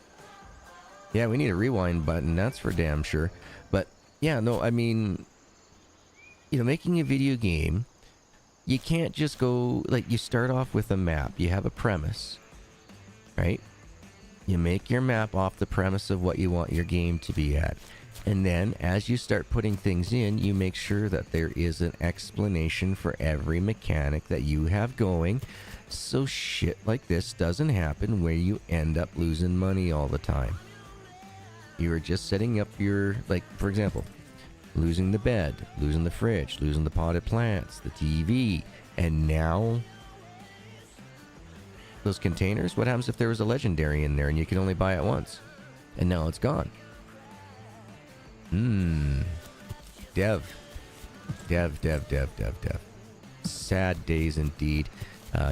Yeah, we need a rewind button, that's for damn sure. But, yeah, no, I mean, making a video game, you can't just go, like, you start off with a map. You have a premise, right? You make your map off the premise of what you want your game to be at. And then, as you start putting things in, you make sure that there is an explanation for every mechanic that you have going, so shit like this doesn't happen where you end up losing money all the time. You are just setting up your, like, for example, losing the bed, losing the fridge, losing the potted plants, the TV, and now those containers. What happens if there was a legendary in there and you can only buy it once, and now it's gone? Dev. Sad days indeed.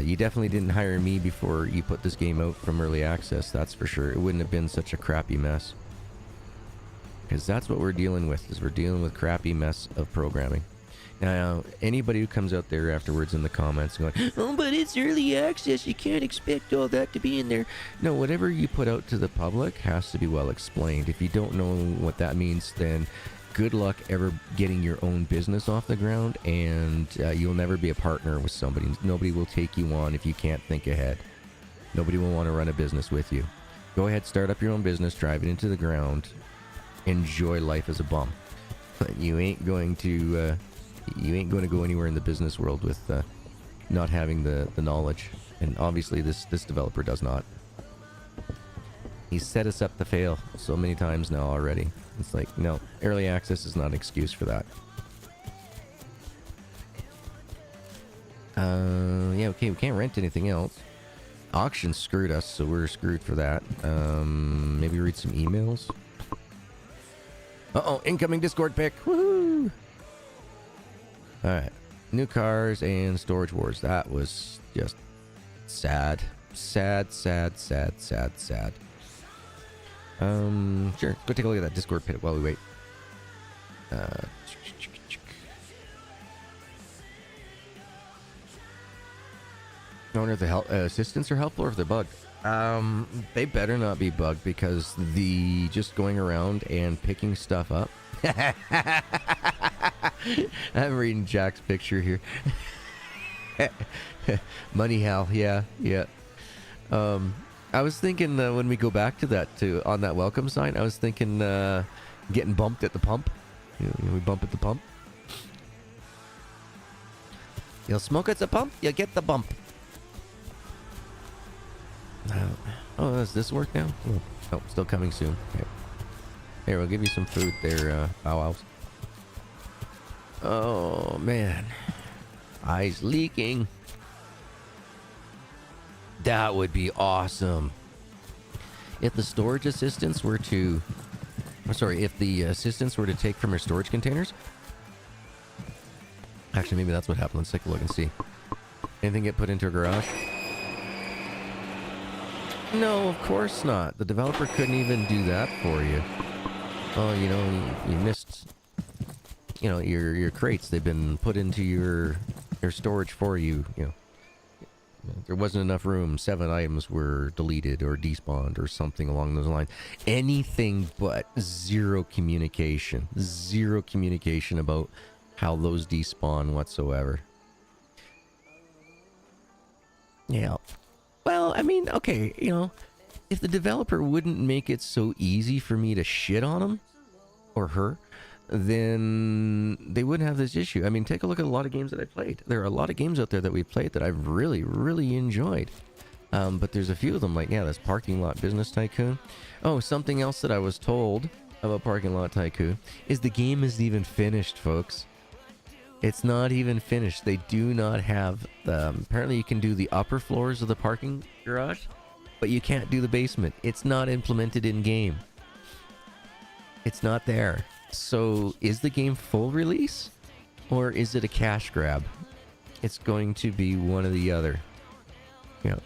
You definitely didn't hire me before you put this game out from early access, that's for sure. It wouldn't have been such a crappy mess. Because that's what we're dealing with, is we're dealing with crappy mess of programming. Now, anybody who comes out there afterwards in the comments going, oh, but it's early access, you can't expect all that to be in there. No, whatever you put out to the public has to be well explained. If you don't know what that means, then good luck ever getting your own business off the ground, and you'll never be a partner with somebody. Nobody will take you on if you can't think ahead. Nobody will want to run a business with you. Go ahead, start up your own business, drive it into the ground, enjoy life as a bum. You ain't going to go anywhere in the business world with not having the knowledge. And obviously this developer does not. He's set us up to fail so many times now already. It's like, no, early access is not an excuse for that. Yeah, okay, we can't rent anything else. Auction screwed us, so we're screwed for that. Maybe read some emails. Uh-oh, incoming Discord pick. Woohoo! Alright. New cars and storage wars. That was just sad. Sad. Sure. Go take a look at that Discord pit while we wait. I wonder if the assistants are helpful or if they're bugged. They better not be bugged, because the just going around and picking stuff up. I'm reading Jack's picture here. Money Hal, yeah. I was thinking when we go back to that, on that welcome sign, I was thinking getting bumped at the pump. We bump at the pump. You'll smoke at the pump, you'll get the bump. Oh, does this work now? Oh, still coming soon. Okay. Here, we'll give you some food there, Bow Wows. Oh, man. Eyes leaking. That would be awesome. If the storage assistants were to... if the assistants were to take from her storage containers... Actually, maybe that's what happened. Let's take a look and see. Anything get put into a garage? No, of course not. The developer couldn't even do that for you. Oh, you missed... your crates. They've been put into your storage for you. There wasn't enough room. 7 items were deleted or despawned or something along those lines. Anything but zero communication. Zero communication about how those despawn whatsoever. Yeah. Well, I mean, okay, if the developer wouldn't make it so easy for me to shit on him or her, then they wouldn't have this issue. I mean, take a look at a lot of games that I played. There are a lot of games out there that we played that I've really, really enjoyed. But there's a few of them, like, yeah, this Parking Lot Business Tycoon. Oh, something else that I was told about Parking Lot Tycoon is the game isn't even finished, folks. It's not even finished. They do not have... apparently you can do the upper floors of the parking garage, but you can't do the basement. It's not implemented in-game. It's not there. So, is the game full release? Or is it a cash grab? It's going to be one or the other. Yeah.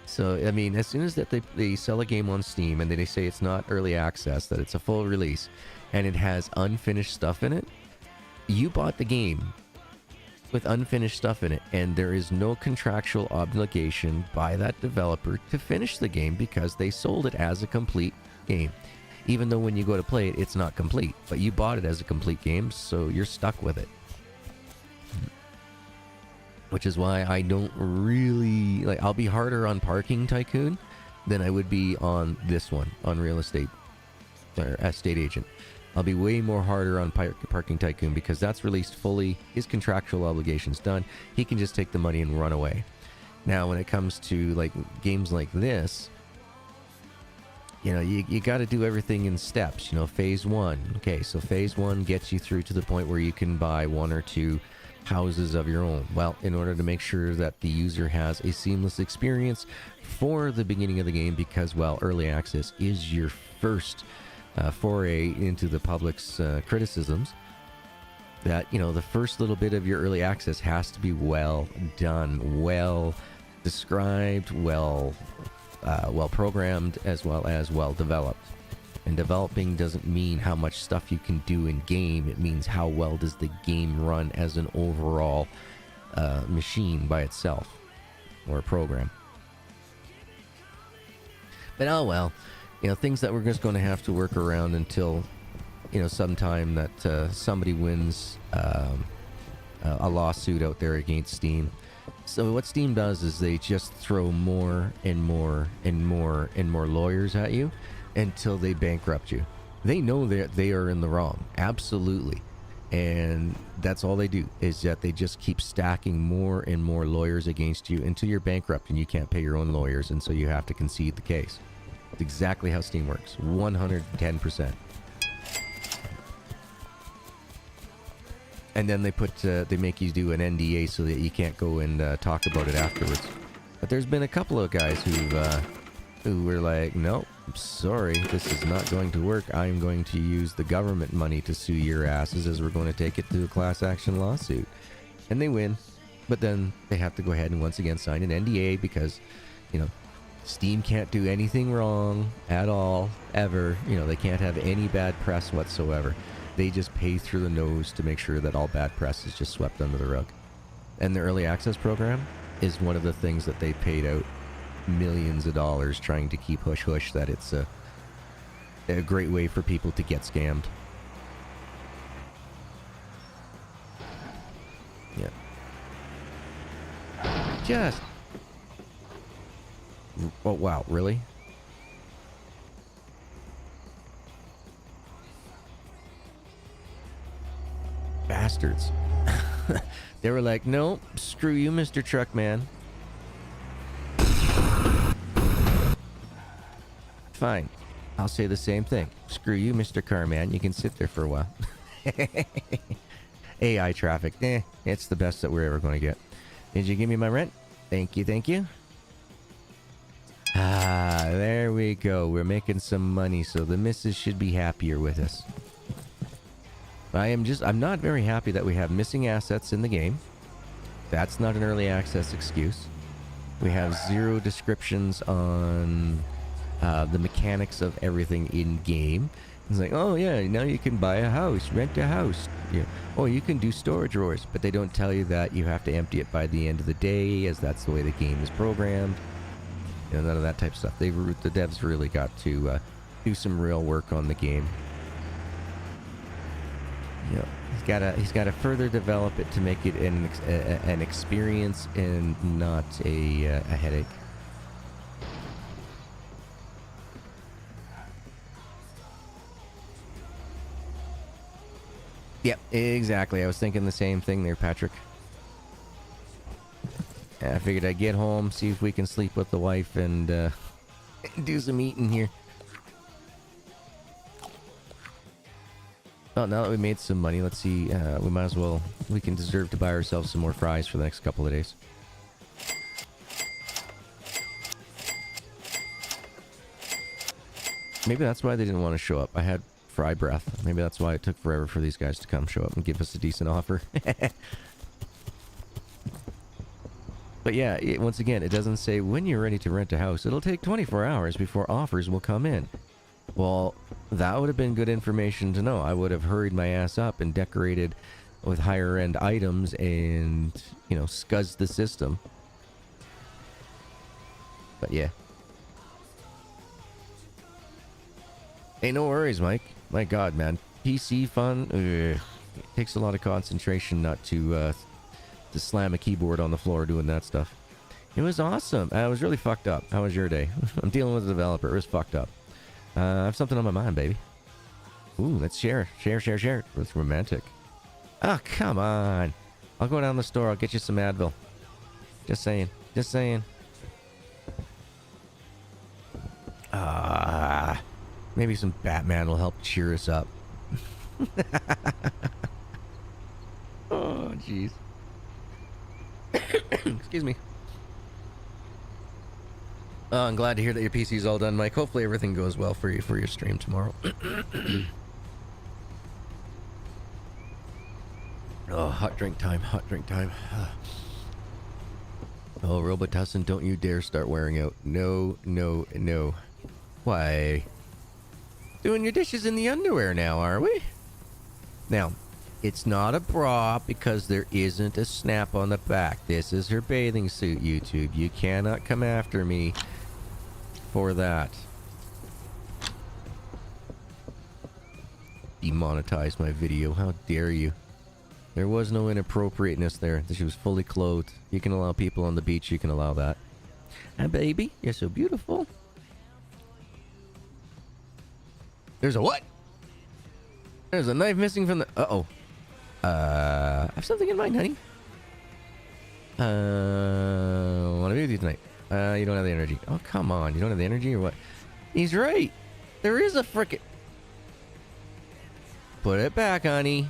So, I mean, as soon as that they sell a game on Steam and then they say it's not early access, that it's a full release, and it has unfinished stuff in it, you bought the game with unfinished stuff in it, and there is no contractual obligation by that developer to finish the game because they sold it as a complete game. Even though when you go to play it, it's not complete, but you bought it as a complete game, so you're stuck with it. Which is why I don't really... like, I'll be harder on Parking Tycoon than I would be on this one, on Real Estate, or Estate Agent. I'll be way more harder on Parking Tycoon because that's released fully, his contractual obligation's done, he can just take the money and run away. Now, when it comes to, like, games like this, you know, you got to do everything in steps. You know, phase 1. Okay, so phase 1 gets you through to the point where you can buy 1 or 2 houses of your own. Well, in order to make sure that the user has a seamless experience for the beginning of the game, because, well, early access is your first foray into the public's criticisms, that, you know, the first little bit of your early access has to be well done, well described, well programmed, as well as well developed. And developing doesn't mean how much stuff you can do in game. It means how well does the game run as an overall machine by itself, or a program. But oh well, you know, things that we're just going to have to work around until, you know, sometime that somebody wins a lawsuit out there against Steam. So what Steam does is they just throw more and more and more and more lawyers at you until they bankrupt you. They know that they are in the wrong, absolutely, and that's all they do, is that they just keep stacking more and more lawyers against you until you're bankrupt and you can't pay your own lawyers, and so you have to concede the case. It's exactly how Steam works, 110%. And then they make you do an NDA so that you can't go and talk about it afterwards. But there's been a couple of guys who were like, no, I'm sorry, this is not going to work. I'm going to use the government money to sue your asses, as we're going to take it to a class action lawsuit. And they win, but then they have to go ahead and once again sign an NDA because, you know, Steam can't do anything wrong at all, ever. You know, they can't have any bad press whatsoever. They just pay through the nose to make sure that all bad press is just swept under the rug. And the early access program is one of the things that they paid out millions of dollars trying to keep hush-hush, that it's a great way for people to get scammed. Yeah. Just... oh, wow, really? Bastards. They were like, no, screw you, Mr. Truckman. Fine. I'll say the same thing. Screw you, Mr. Carman. You can sit there for a while. AI traffic. It's the best that we're ever going to get. Did you give me my rent? Thank you, thank you. Ah, there we go. We're making some money, so the missus should be happier with us. I'm not very happy that we have missing assets in the game. That's not an early access excuse. We have 0 descriptions on the mechanics of everything in game. It's like, oh yeah, now you can buy a house, rent a house. Yeah. Oh, you can do storage drawers, but they don't tell you that you have to empty it by the end of the day, as that's the way the game is programmed. You know, none of that type of stuff. The devs really got to do some real work on the game. Yeah, he's got to further develop it to make it an experience and not a headache. Yep, exactly. I was thinking the same thing there, Patrick. I figured I'd get home, see if we can sleep with the wife, and do some eating here. Well, now that we made some money, let's see. We might as well. We can deserve to buy ourselves some more fries for the next couple of days. Maybe that's why they didn't want to show up. I had fry breath. Maybe that's why it took forever for these guys to come show up and give us a decent offer. But yeah, once again, it doesn't say when you're ready to rent a house. It'll take 24 hours before offers will come in. Well, that would have been good information to know. I would have hurried my ass up and decorated with higher end items and, you know, scuzzed the system. But yeah. Hey, no worries, Mike. My God, man. PC fun. It takes a lot of concentration not to slam a keyboard on the floor doing that stuff. It was awesome. I was really fucked up. How was your day? I'm dealing with a developer. It was fucked up. I have something on my mind, baby. Ooh, let's share. Share. It's romantic. Oh, come on. I'll go down the store. I'll get you some Advil. Just saying. Maybe some Batman will help cheer us up. Oh, jeez. Excuse me. Oh, I'm glad to hear that your PC's all done, Mike. Hopefully everything goes well for you for your stream tomorrow. Oh, hot drink time. Oh, Robotussin, don't you dare start wearing out. No. Why? Doing your dishes in the underwear now, are we? Now, it's not a bra because there isn't a snap on the back. This is her bathing suit, YouTube. You cannot come after me for that. Demonetize my video. How dare you? There was no inappropriateness there. She was fully clothed. You can allow people on the beach. You can allow that. And baby, you're so beautiful. There's a what? There's a knife missing from the... Uh-oh. I have something in mind, honey. What do we do tonight? You don't have the energy. Oh, come on. You don't have the energy or what? He's right. There is a frickin'... Put it back, honey.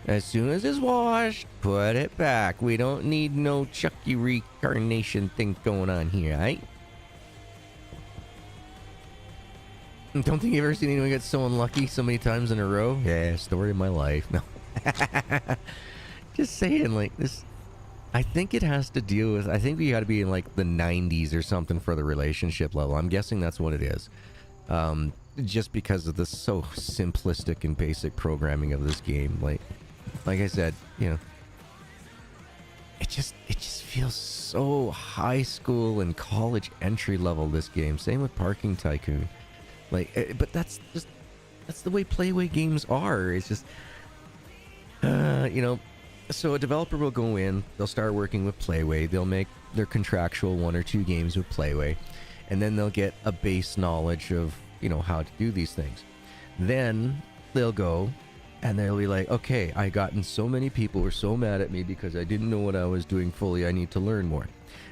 As soon as it's washed, put it back. We don't need no Chucky reincarnation thing going on here, right? Don't think you've ever seen anyone get so unlucky so many times in a row? Yeah, story of my life. No. Just saying, like, this... I think it has to deal with... I think we got to be in, like, the 90s or something for the relationship level. I'm guessing that's what it is. Just because of the so simplistic and basic programming of this game. Like I said, you know... It just feels so high school and college entry level, this game. Same with Parking Tycoon. Like, but that's the way Playway games are. It's just, you know, so a developer will go in, they'll start working with Playway, they'll make their contractual 1 or 2 games with Playway, and then they'll get a base knowledge of, you know, how to do these things. Then they'll go and they'll be like, okay, I gotten so many people were so mad at me because I didn't know what I was doing fully. I need to learn more.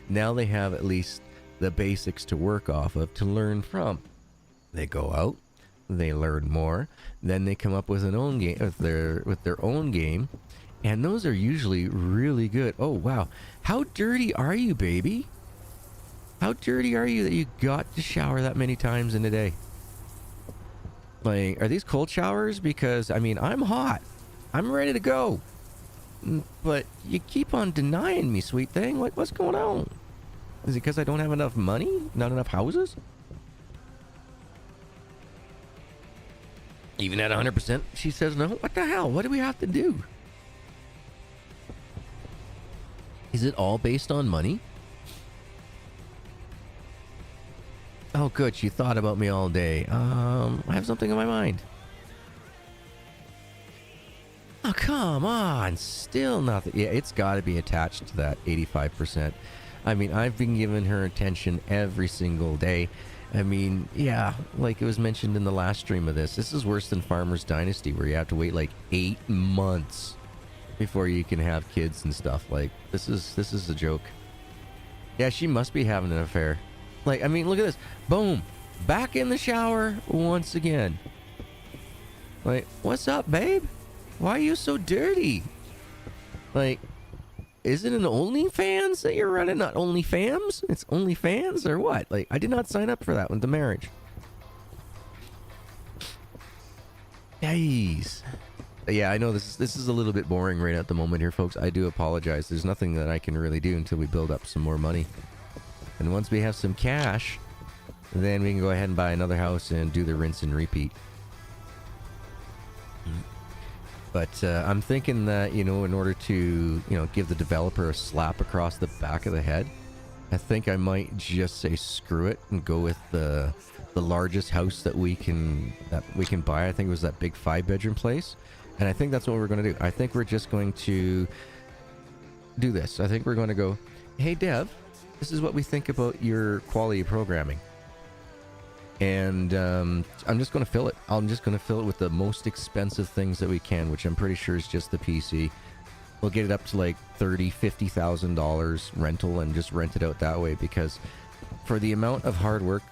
Now they have at least the basics to work off of, to learn from. They go out, they learn more, then they come up with an own game with their own game, and those are usually really good. Oh wow, how dirty are you, baby? How dirty are you that you got to shower that many times in a day? Like, are these cold showers? Because I mean, I'm hot, I'm ready to go, but you keep on denying me, sweet thing. What's going on? Is it because I don't have enough money? Not enough houses? Even at 100%, she says no. What the hell? What do we have to do? Is it all based on money? Oh, good. She thought about me all day. I have something in my mind. Oh, come on. Still nothing. Yeah, it's got to be attached to that 85%. I mean, I've been giving her attention every single day. I mean, yeah, like it was mentioned in the last stream of this is worse than Farmer's Dynasty, where you have to wait like 8 months before you can have kids and stuff. Like, this is a joke. Yeah, she must be having an affair. Like, I mean, look at this. Boom. Back in the shower once again. Like, what's up, babe? Why are you so dirty? Like, is it an OnlyFans that you're running? Not OnlyFams? It's OnlyFans or what? Like, I did not sign up for that one, the marriage. Yikes. Yeah, I know this is a little bit boring right at the moment here, folks. I do apologize. There's nothing that I can really do until we build up some more money. And once we have some cash, then we can go ahead and buy another house and do the rinse and repeat. But I'm thinking that, you know, in order to, you know, give the developer a slap across the back of the head, I think I might just say screw it and go with the largest house that we can buy. I think it was that big 5-bedroom place. And I think that's what we're going to do. I think we're just going to do this. I think we're going to go, hey, Dev, this is what we think about your quality programming. And I'm just going to fill it. I'm just going to fill it with the most expensive things that we can, which I'm pretty sure is just the PC. We'll get it up to like $30,000, $50,000 rental and just rent it out that way, because for the amount of hard work,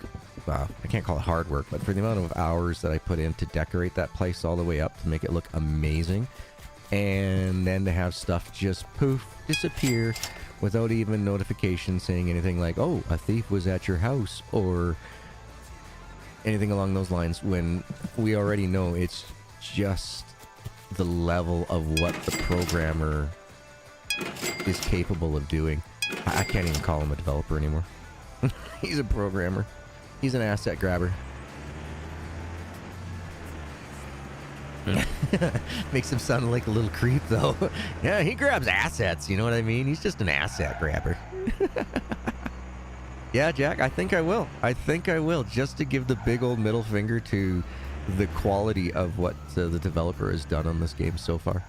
well, I can't call it hard work, but for the amount of hours that I put in to decorate that place all the way up to make it look amazing, and then to have stuff just poof, disappear without even notification saying anything like, oh, a thief was at your house, or anything along those lines, when we already know it's just the level of what the programmer is capable of doing. I can't even call him a developer anymore. He's a programmer. He's an asset grabber. Makes him sound like a little creep, though. Yeah, he grabs assets, you know what I mean? He's just an asset grabber. Yeah, Jack, I think I will. I think I will, just to give the big old middle finger to the quality of what the developer has done on this game so far.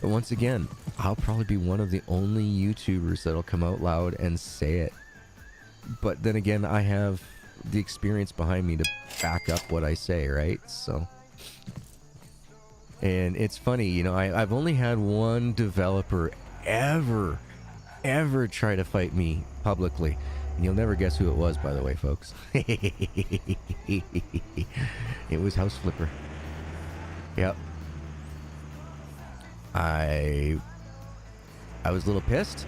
But once again, I'll probably be one of the only YouTubers that'll come out loud and say it. But then again, I have the experience behind me to back up what I say, right? So, and it's funny, you know, I've only had one developer ever try to fight me publicly. And you'll never guess who it was, by the way, folks. It was House Flipper. Yep. I was a little pissed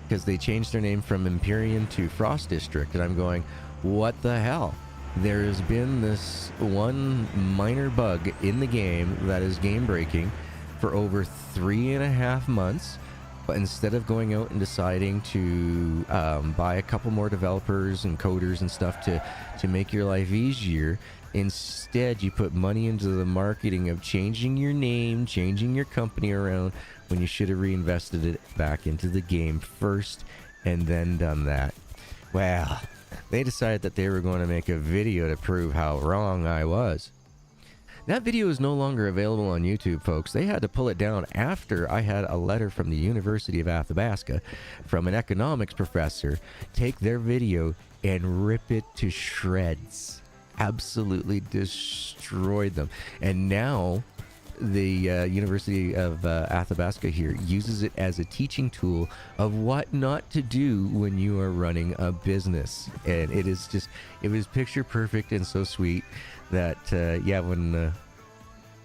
because they changed their name from Empyrean to Frost District, and I'm going, what the hell? There's been this one minor bug in the game that is game breaking for over 3.5 months. But instead of going out and deciding to buy a couple more developers and coders and stuff to make your life easier, instead you put money into the marketing of changing your name, changing your company around, when you should have reinvested it back into the game first and then done that. Well, they decided that they were going to make a video to prove how wrong I was. That video is no longer available on YouTube, folks. They had to pull it down after I had a letter from the University of Athabasca from an economics professor take their video and rip it to shreds. Absolutely destroyed them. And now the University of Athabasca here uses it as a teaching tool of what not to do when you are running a business. And it is just, it was picture perfect and so sweet that, yeah, when,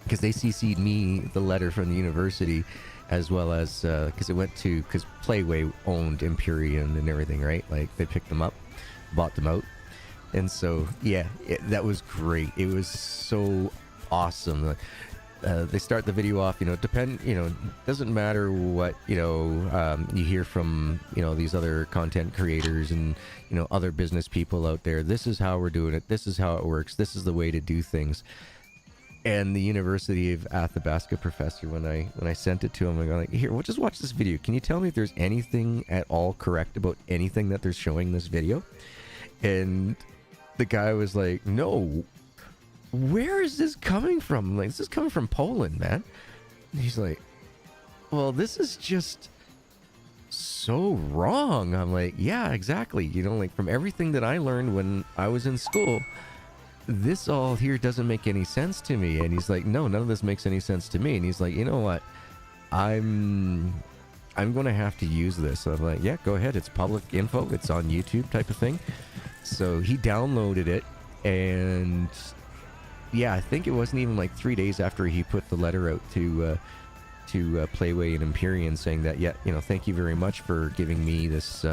because they CC'd me the letter from the university, as well as, because it went to, because Playway owned Empyrean and everything, right? Like, they picked them up, bought them out. And so, yeah, that was great. It was so awesome. They start the video off, you know, doesn't matter what, you hear from, these other content creators and, other business people out there. This is how we're doing it. This is how it works. This is the way to do things. And the University of Athabasca professor, when I sent it to him, I go like, here, well, just watch this video. Can you tell me if there's anything at all correct about anything that they're showing this video? And the guy was like, no, where is this coming from? Like, this is coming from Poland, man. And he's like, well, this is just so wrong. I'm like, yeah, exactly. You know, like from everything that I learned when I was in school, this all here doesn't make any sense to me. And he's like, no, none of this makes any sense to me. And he's like, you know what? I'm going to have to use this. So I'm like, yeah, go ahead. It's public info. It's on YouTube type of thing. So he downloaded it, and yeah, I think it wasn't even like 3 days after he put the letter out to Playway and Empyrean saying that, yeah, you know, thank you very much for giving me this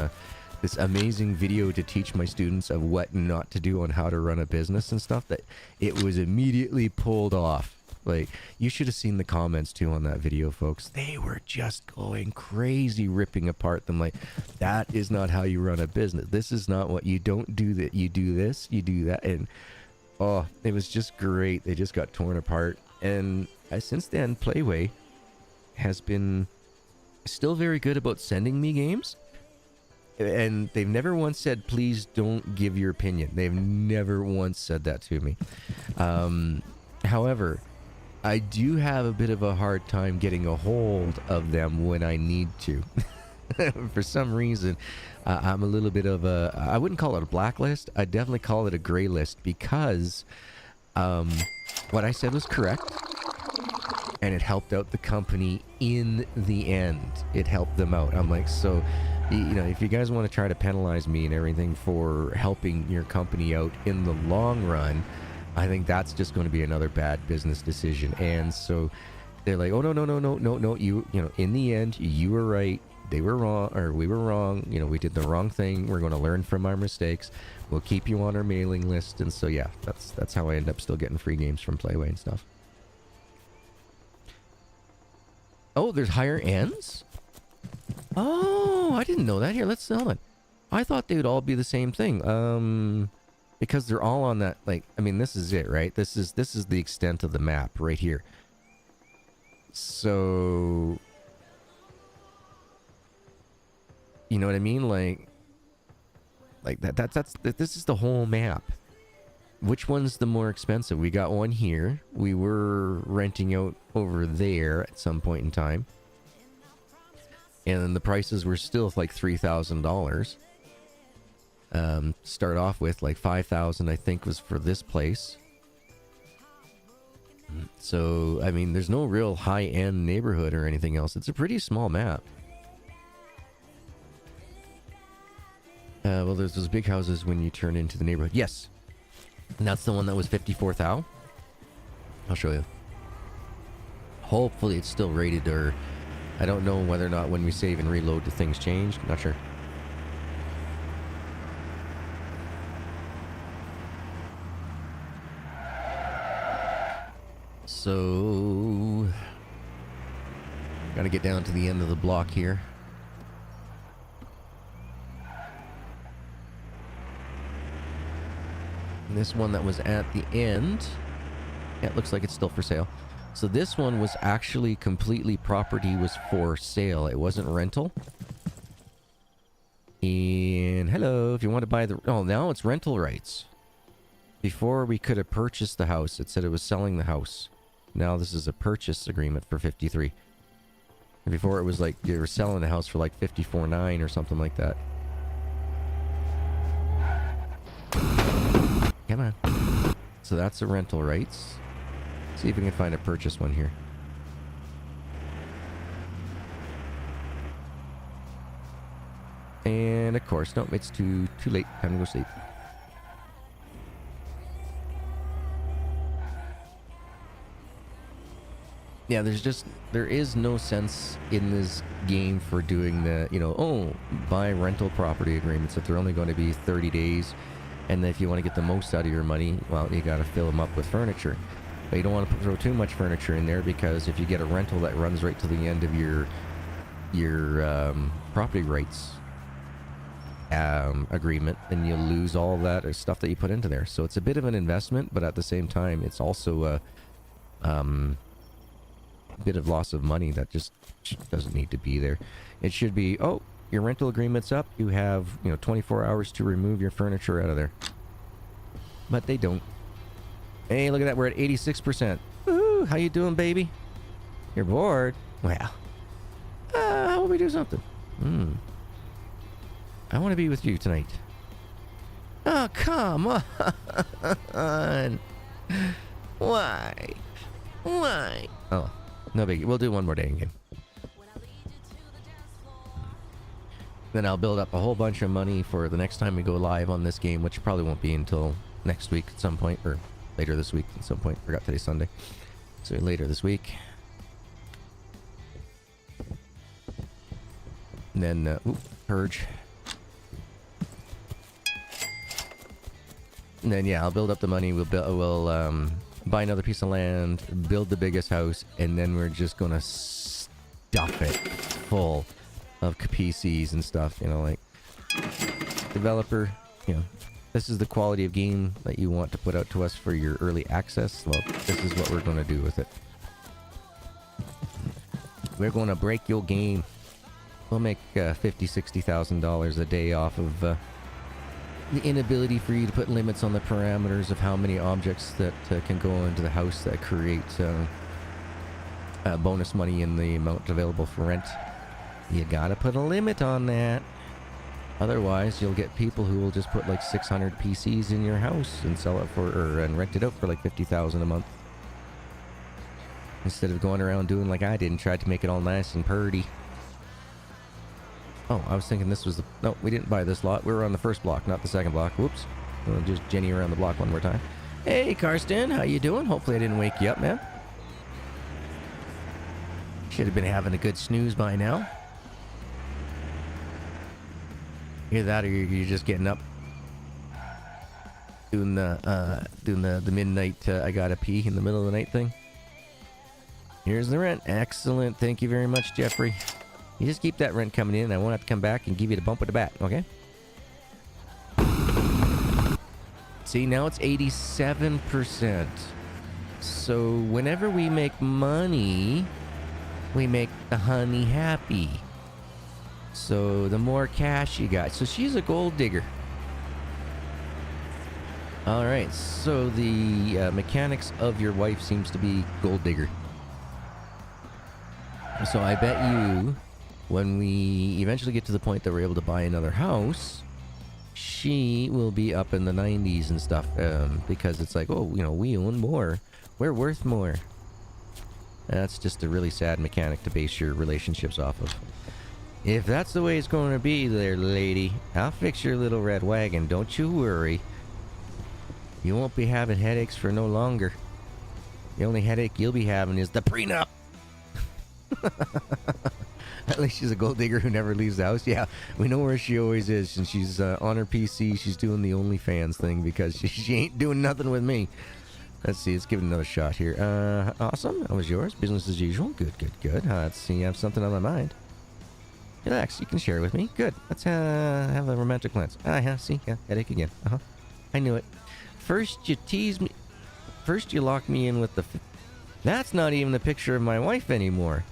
this amazing video to teach my students of what not to do on how to run a business and stuff, that it was immediately pulled off. Like, you should have seen the comments too on that video, folks. They were just going crazy, ripping apart them like, that is not how you run a business. This is not what you don't do, that you do this, you do that. And oh, it was just great. They just got torn apart. And since then, Playway has been still very good about sending me games. And they've never once said, please don't give your opinion. They've never once said that to me. However, I do have a bit of a hard time getting a hold of them when I need to. For some reason, I'm a little bit of a... I wouldn't call it a blacklist. I'd definitely call it a gray list, because what I said was correct. And it helped out the company in the end. It helped them out. I'm like, so, you know, if you guys want to try to penalize me and everything for helping your company out in the long run, I think that's just going to be another bad business decision. And so they're like, oh, no. You know, in the end, you were right. They were wrong, or we were wrong. You know, we did the wrong thing. We're going to learn from our mistakes. We'll keep you on our mailing list. And so, yeah, that's how I end up still getting free games from Playway and stuff. Oh, there's higher ends? Oh, I didn't know that. Here, let's sell it. I thought they would all be the same thing. Because they're all on that, like, I mean, this is it, right? This is the extent of the map right here. So, you know what I mean? Like this is the whole map. Which one's the more expensive? We got one here. We were renting out over there at some point in time. And the prices were still like $3,000. Start off with like 5,000, I think, was for this place. So, I mean, there's no real high-end neighborhood or anything else. It's a pretty small map. Well, there's those big houses when you turn into the neighborhood. Yes. And that's the one that was 54,000. I'll show you. Hopefully it's still rated, or I don't know whether or not when we save and reload the things change. Not sure. So, gotta get down to the end of the block here. And this one that was at the end, yeah, it looks like it's still for sale. So this one was actually completely property was for sale. It wasn't rental. And hello, if you want to buy the... Oh, now it's rental rights. Before we could have purchased the house. It said it was selling the house. Now this is a purchase agreement for 53. And before it was like they were selling the house for like 54.9 or something like that. Come on. So that's the rental rights. See if we can find a purchase one here. And of course, no, it's too late. Time to go sleep. Yeah, there is no sense in this game for doing the, you know, oh, buy rental property agreements if they're only going to be 30 days. And if you want to get the most out of your money, well, you got to fill them up with furniture. But you don't want to throw too much furniture in there, because if you get a rental that runs right to the end of your property rights agreement, then you lose all that stuff that you put into there. So it's a bit of an investment, but at the same time, it's also a bit of loss of money that just doesn't need to be there. It should be, oh, your rental agreement's up. You have, 24 hours to remove your furniture out of there. But they don't. Hey, look at that. We're at 86%. Woohoo! How you doing, baby? You're bored? Well, how about we do something? I want to be with you tonight. Oh, come on. Why? Why? Oh, no biggie. We'll do one more day in game. Then I'll build up a whole bunch of money for the next time we go live on this game, which probably won't be until next week at some point, or later this week at some point. Forgot today's Sunday. So later this week. And then, purge. And then, yeah, I'll build up the money. We'll buy another piece of land, build the biggest house, and then we're just gonna stuff it full of PCs and stuff, you know, like developer, you know, this is the quality of game that you want to put out to us for your early access. Well, this is what we're going to do with it. We're going to break your game. We'll make $50,000-$60,000 a day off of the inability for you to put limits on the parameters of how many objects that can go into the house that create bonus money in the amount available for rent. You gotta put a limit on that. Otherwise, you'll get people who will just put like 600 PCs in your house and sell it for, and rent it out for like $50,000 a month. Instead of going around doing like I did and tried to make it all nice and purty. Oh, I was thinking this was the... No, we didn't buy this lot. We were on the first block, not the second block. Whoops. We'll just Jenny around the block one more time. Hey, Karsten, how you doing? Hopefully I didn't wake you up, man. Should have been having a good snooze by now. Either that or you're just getting up. Doing the midnight, I gotta pee in the middle of the night thing. Here's the rent. Excellent. Thank you very much, Jeffrey. You just keep that rent coming in, and I won't have to come back and give you the bump with the bat, okay? See, now it's 87%. So whenever we make money, we make the honey happy. So the more cash you got. So she's a gold digger. All right, so the mechanics of your wife seems to be gold digger. So I bet you, when we eventually get to the point that we're able to buy another house, she will be up in the 90s and stuff, because it's like, oh, you know, we own more. We're worth more. That's just a really sad mechanic to base your relationships off of. If that's the way it's going to be there, lady, I'll fix your little red wagon. Don't you worry. You won't be having headaches for no longer. The only headache you'll be having is the prenup. At least she's a gold digger who never leaves the house. Yeah, we know where she always is. And she's on her PC. She's doing the OnlyFans thing because she ain't doing nothing with me. Let's see. Let's give it another shot here. Awesome. That was yours. Business as usual. Good, good, good. Let's see. You have something on my mind. Relax. You can share it with me. Good. Let's have a romantic glance. Yeah. See? Yeah. Headache again. I knew it. First you tease me. First you lock me in with the... That's not even the picture of my wife anymore.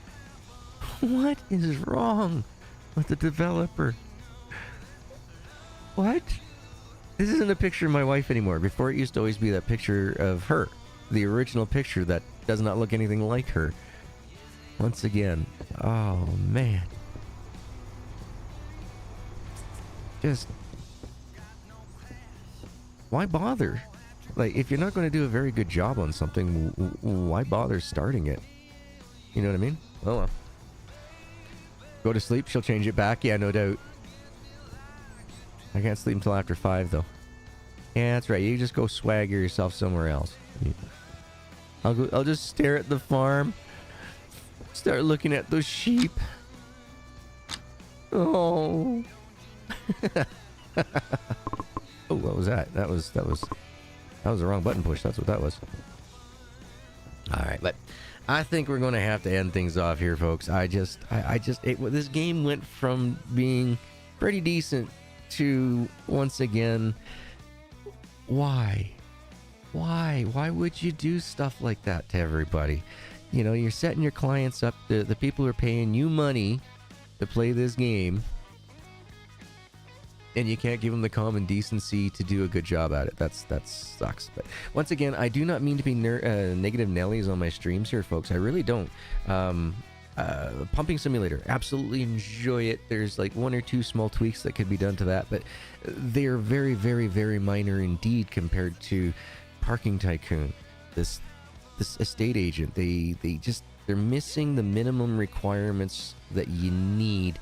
What is wrong with the developer? What? This isn't a picture of my wife anymore. Before it used to always be that picture of her. The original picture that does not look anything like her. Once again. Oh, man. Just... Why bother? Like, if you're not going to do a very good job on something, why bother starting it? You know what I mean? Oh, well. Go to sleep, she'll change it back. Yeah, no doubt. I can't sleep until after 5, though. Yeah, that's right. You just go swagger yourself somewhere else. I'll just stare at the farm. Start looking at those sheep. Oh. Oh, what was that? That was the wrong button push. That's what that was. All right, but I think we're going to have to end things off here, folks. This game went from being pretty decent to, once again, why would you do stuff like that to everybody? You know, you're setting your clients up, the people who are paying you money to play this game, and you can't give them the common decency to do a good job at it. That sucks. But once again, I do not mean to be negative Nellies on my streams here, folks. I really don't. Pumping Simulator, absolutely enjoy it. There's like one or two small tweaks that could be done to that, but they're very, very, very minor indeed compared to Parking Tycoon. This estate agent, they're missing the minimum requirements that you need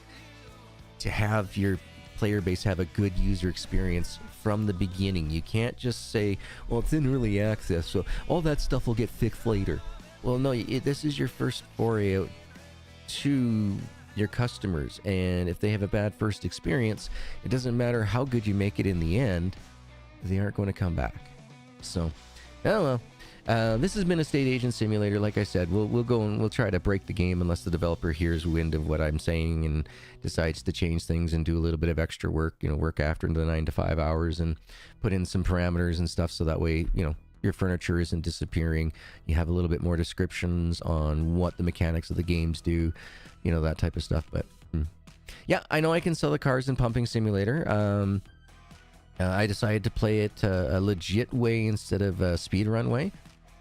to have your player base have a good user experience from the beginning. You can't just say, well, it's in early access, so all that stuff will get fixed later. Well, no, this is your first foray out to your customers, and if they have a bad first experience, it doesn't matter how good you make it in the end, they aren't going to come back. So, oh well. This has been Estate Agent Simulator. Like I said, we'll go and we'll try to break the game unless the developer hears wind of what I'm saying and decides to change things and do a little bit of extra work, work after the 9 to 5 hours and put in some parameters and stuff, so that way, your furniture isn't disappearing. You have a little bit more descriptions on what the mechanics of the games do, that type of stuff. But yeah, I know I can sell the cars in Pumping Simulator. I decided to play it a legit way instead of a speedrun way.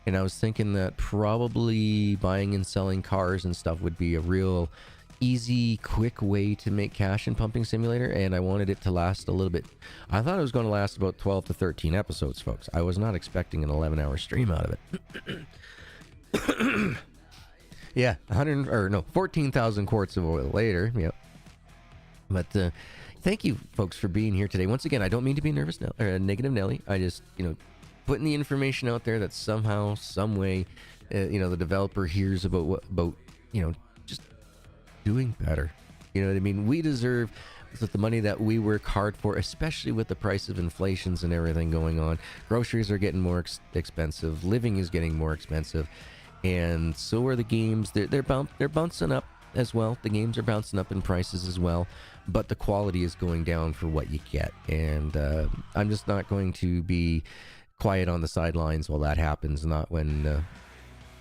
And I was thinking that probably buying and selling cars and stuff would be a real easy, quick way to make cash in Pumping Simulator, and I wanted it to last a little bit. I thought it was going to last about 12 to 13 episodes, folks. I was not expecting an 11-hour stream out of it. Yeah, 14,000 quarts of oil later. Yep. But thank you, folks, for being here today. Once again, I don't mean to be nervous or a negative Nelly. I just, putting the information out there that somehow, some way, the developer hears about just doing better. You know what I mean? We deserve with the money that we work hard for, especially with the price of inflations and everything going on. Groceries are getting more expensive. Living is getting more expensive, and so are the games. They're bouncing up as well. The games are bouncing up in prices as well, but the quality is going down for what you get. And I'm just not going to be quiet on the sidelines while that happens. Not when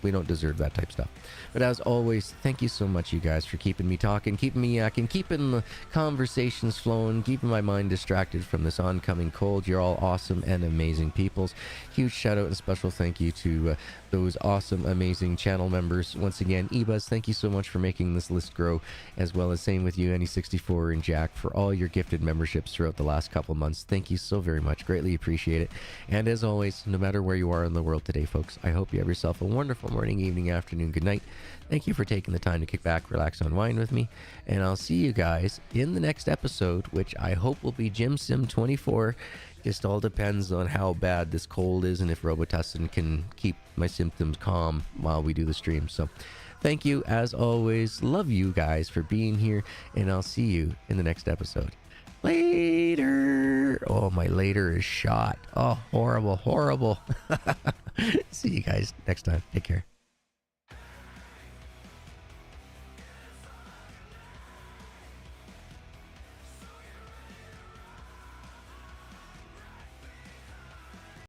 we don't deserve that type of stuff. But as always, thank you so much, you guys, for keeping me talking, keeping me yakking, keeping the conversations flowing, keeping my mind distracted from this oncoming cold. You're all awesome and amazing peoples. Huge shout out and special thank you to those awesome, amazing channel members. Once again, Ebuzz, thank you so much for making this list grow, as well as same with you, Any64 and Jack, for all your gifted memberships throughout the last couple months. Thank you so very much. Greatly appreciate it. And as always, no matter where you are in the world today, folks, I hope you have yourself a wonderful morning, evening, afternoon, good night. Thank you for taking the time to kick back, relax, unwind with me, and I'll see you guys in the next episode, which I hope will be Gym Sim 24. Just all depends on how bad this cold is and if Robitussin can keep my symptoms calm while we do the stream. So thank you, as always. Love you guys for being here, and I'll see you in the next episode. Later. Oh, my later is shot. Oh, horrible. See you guys next time. Take care.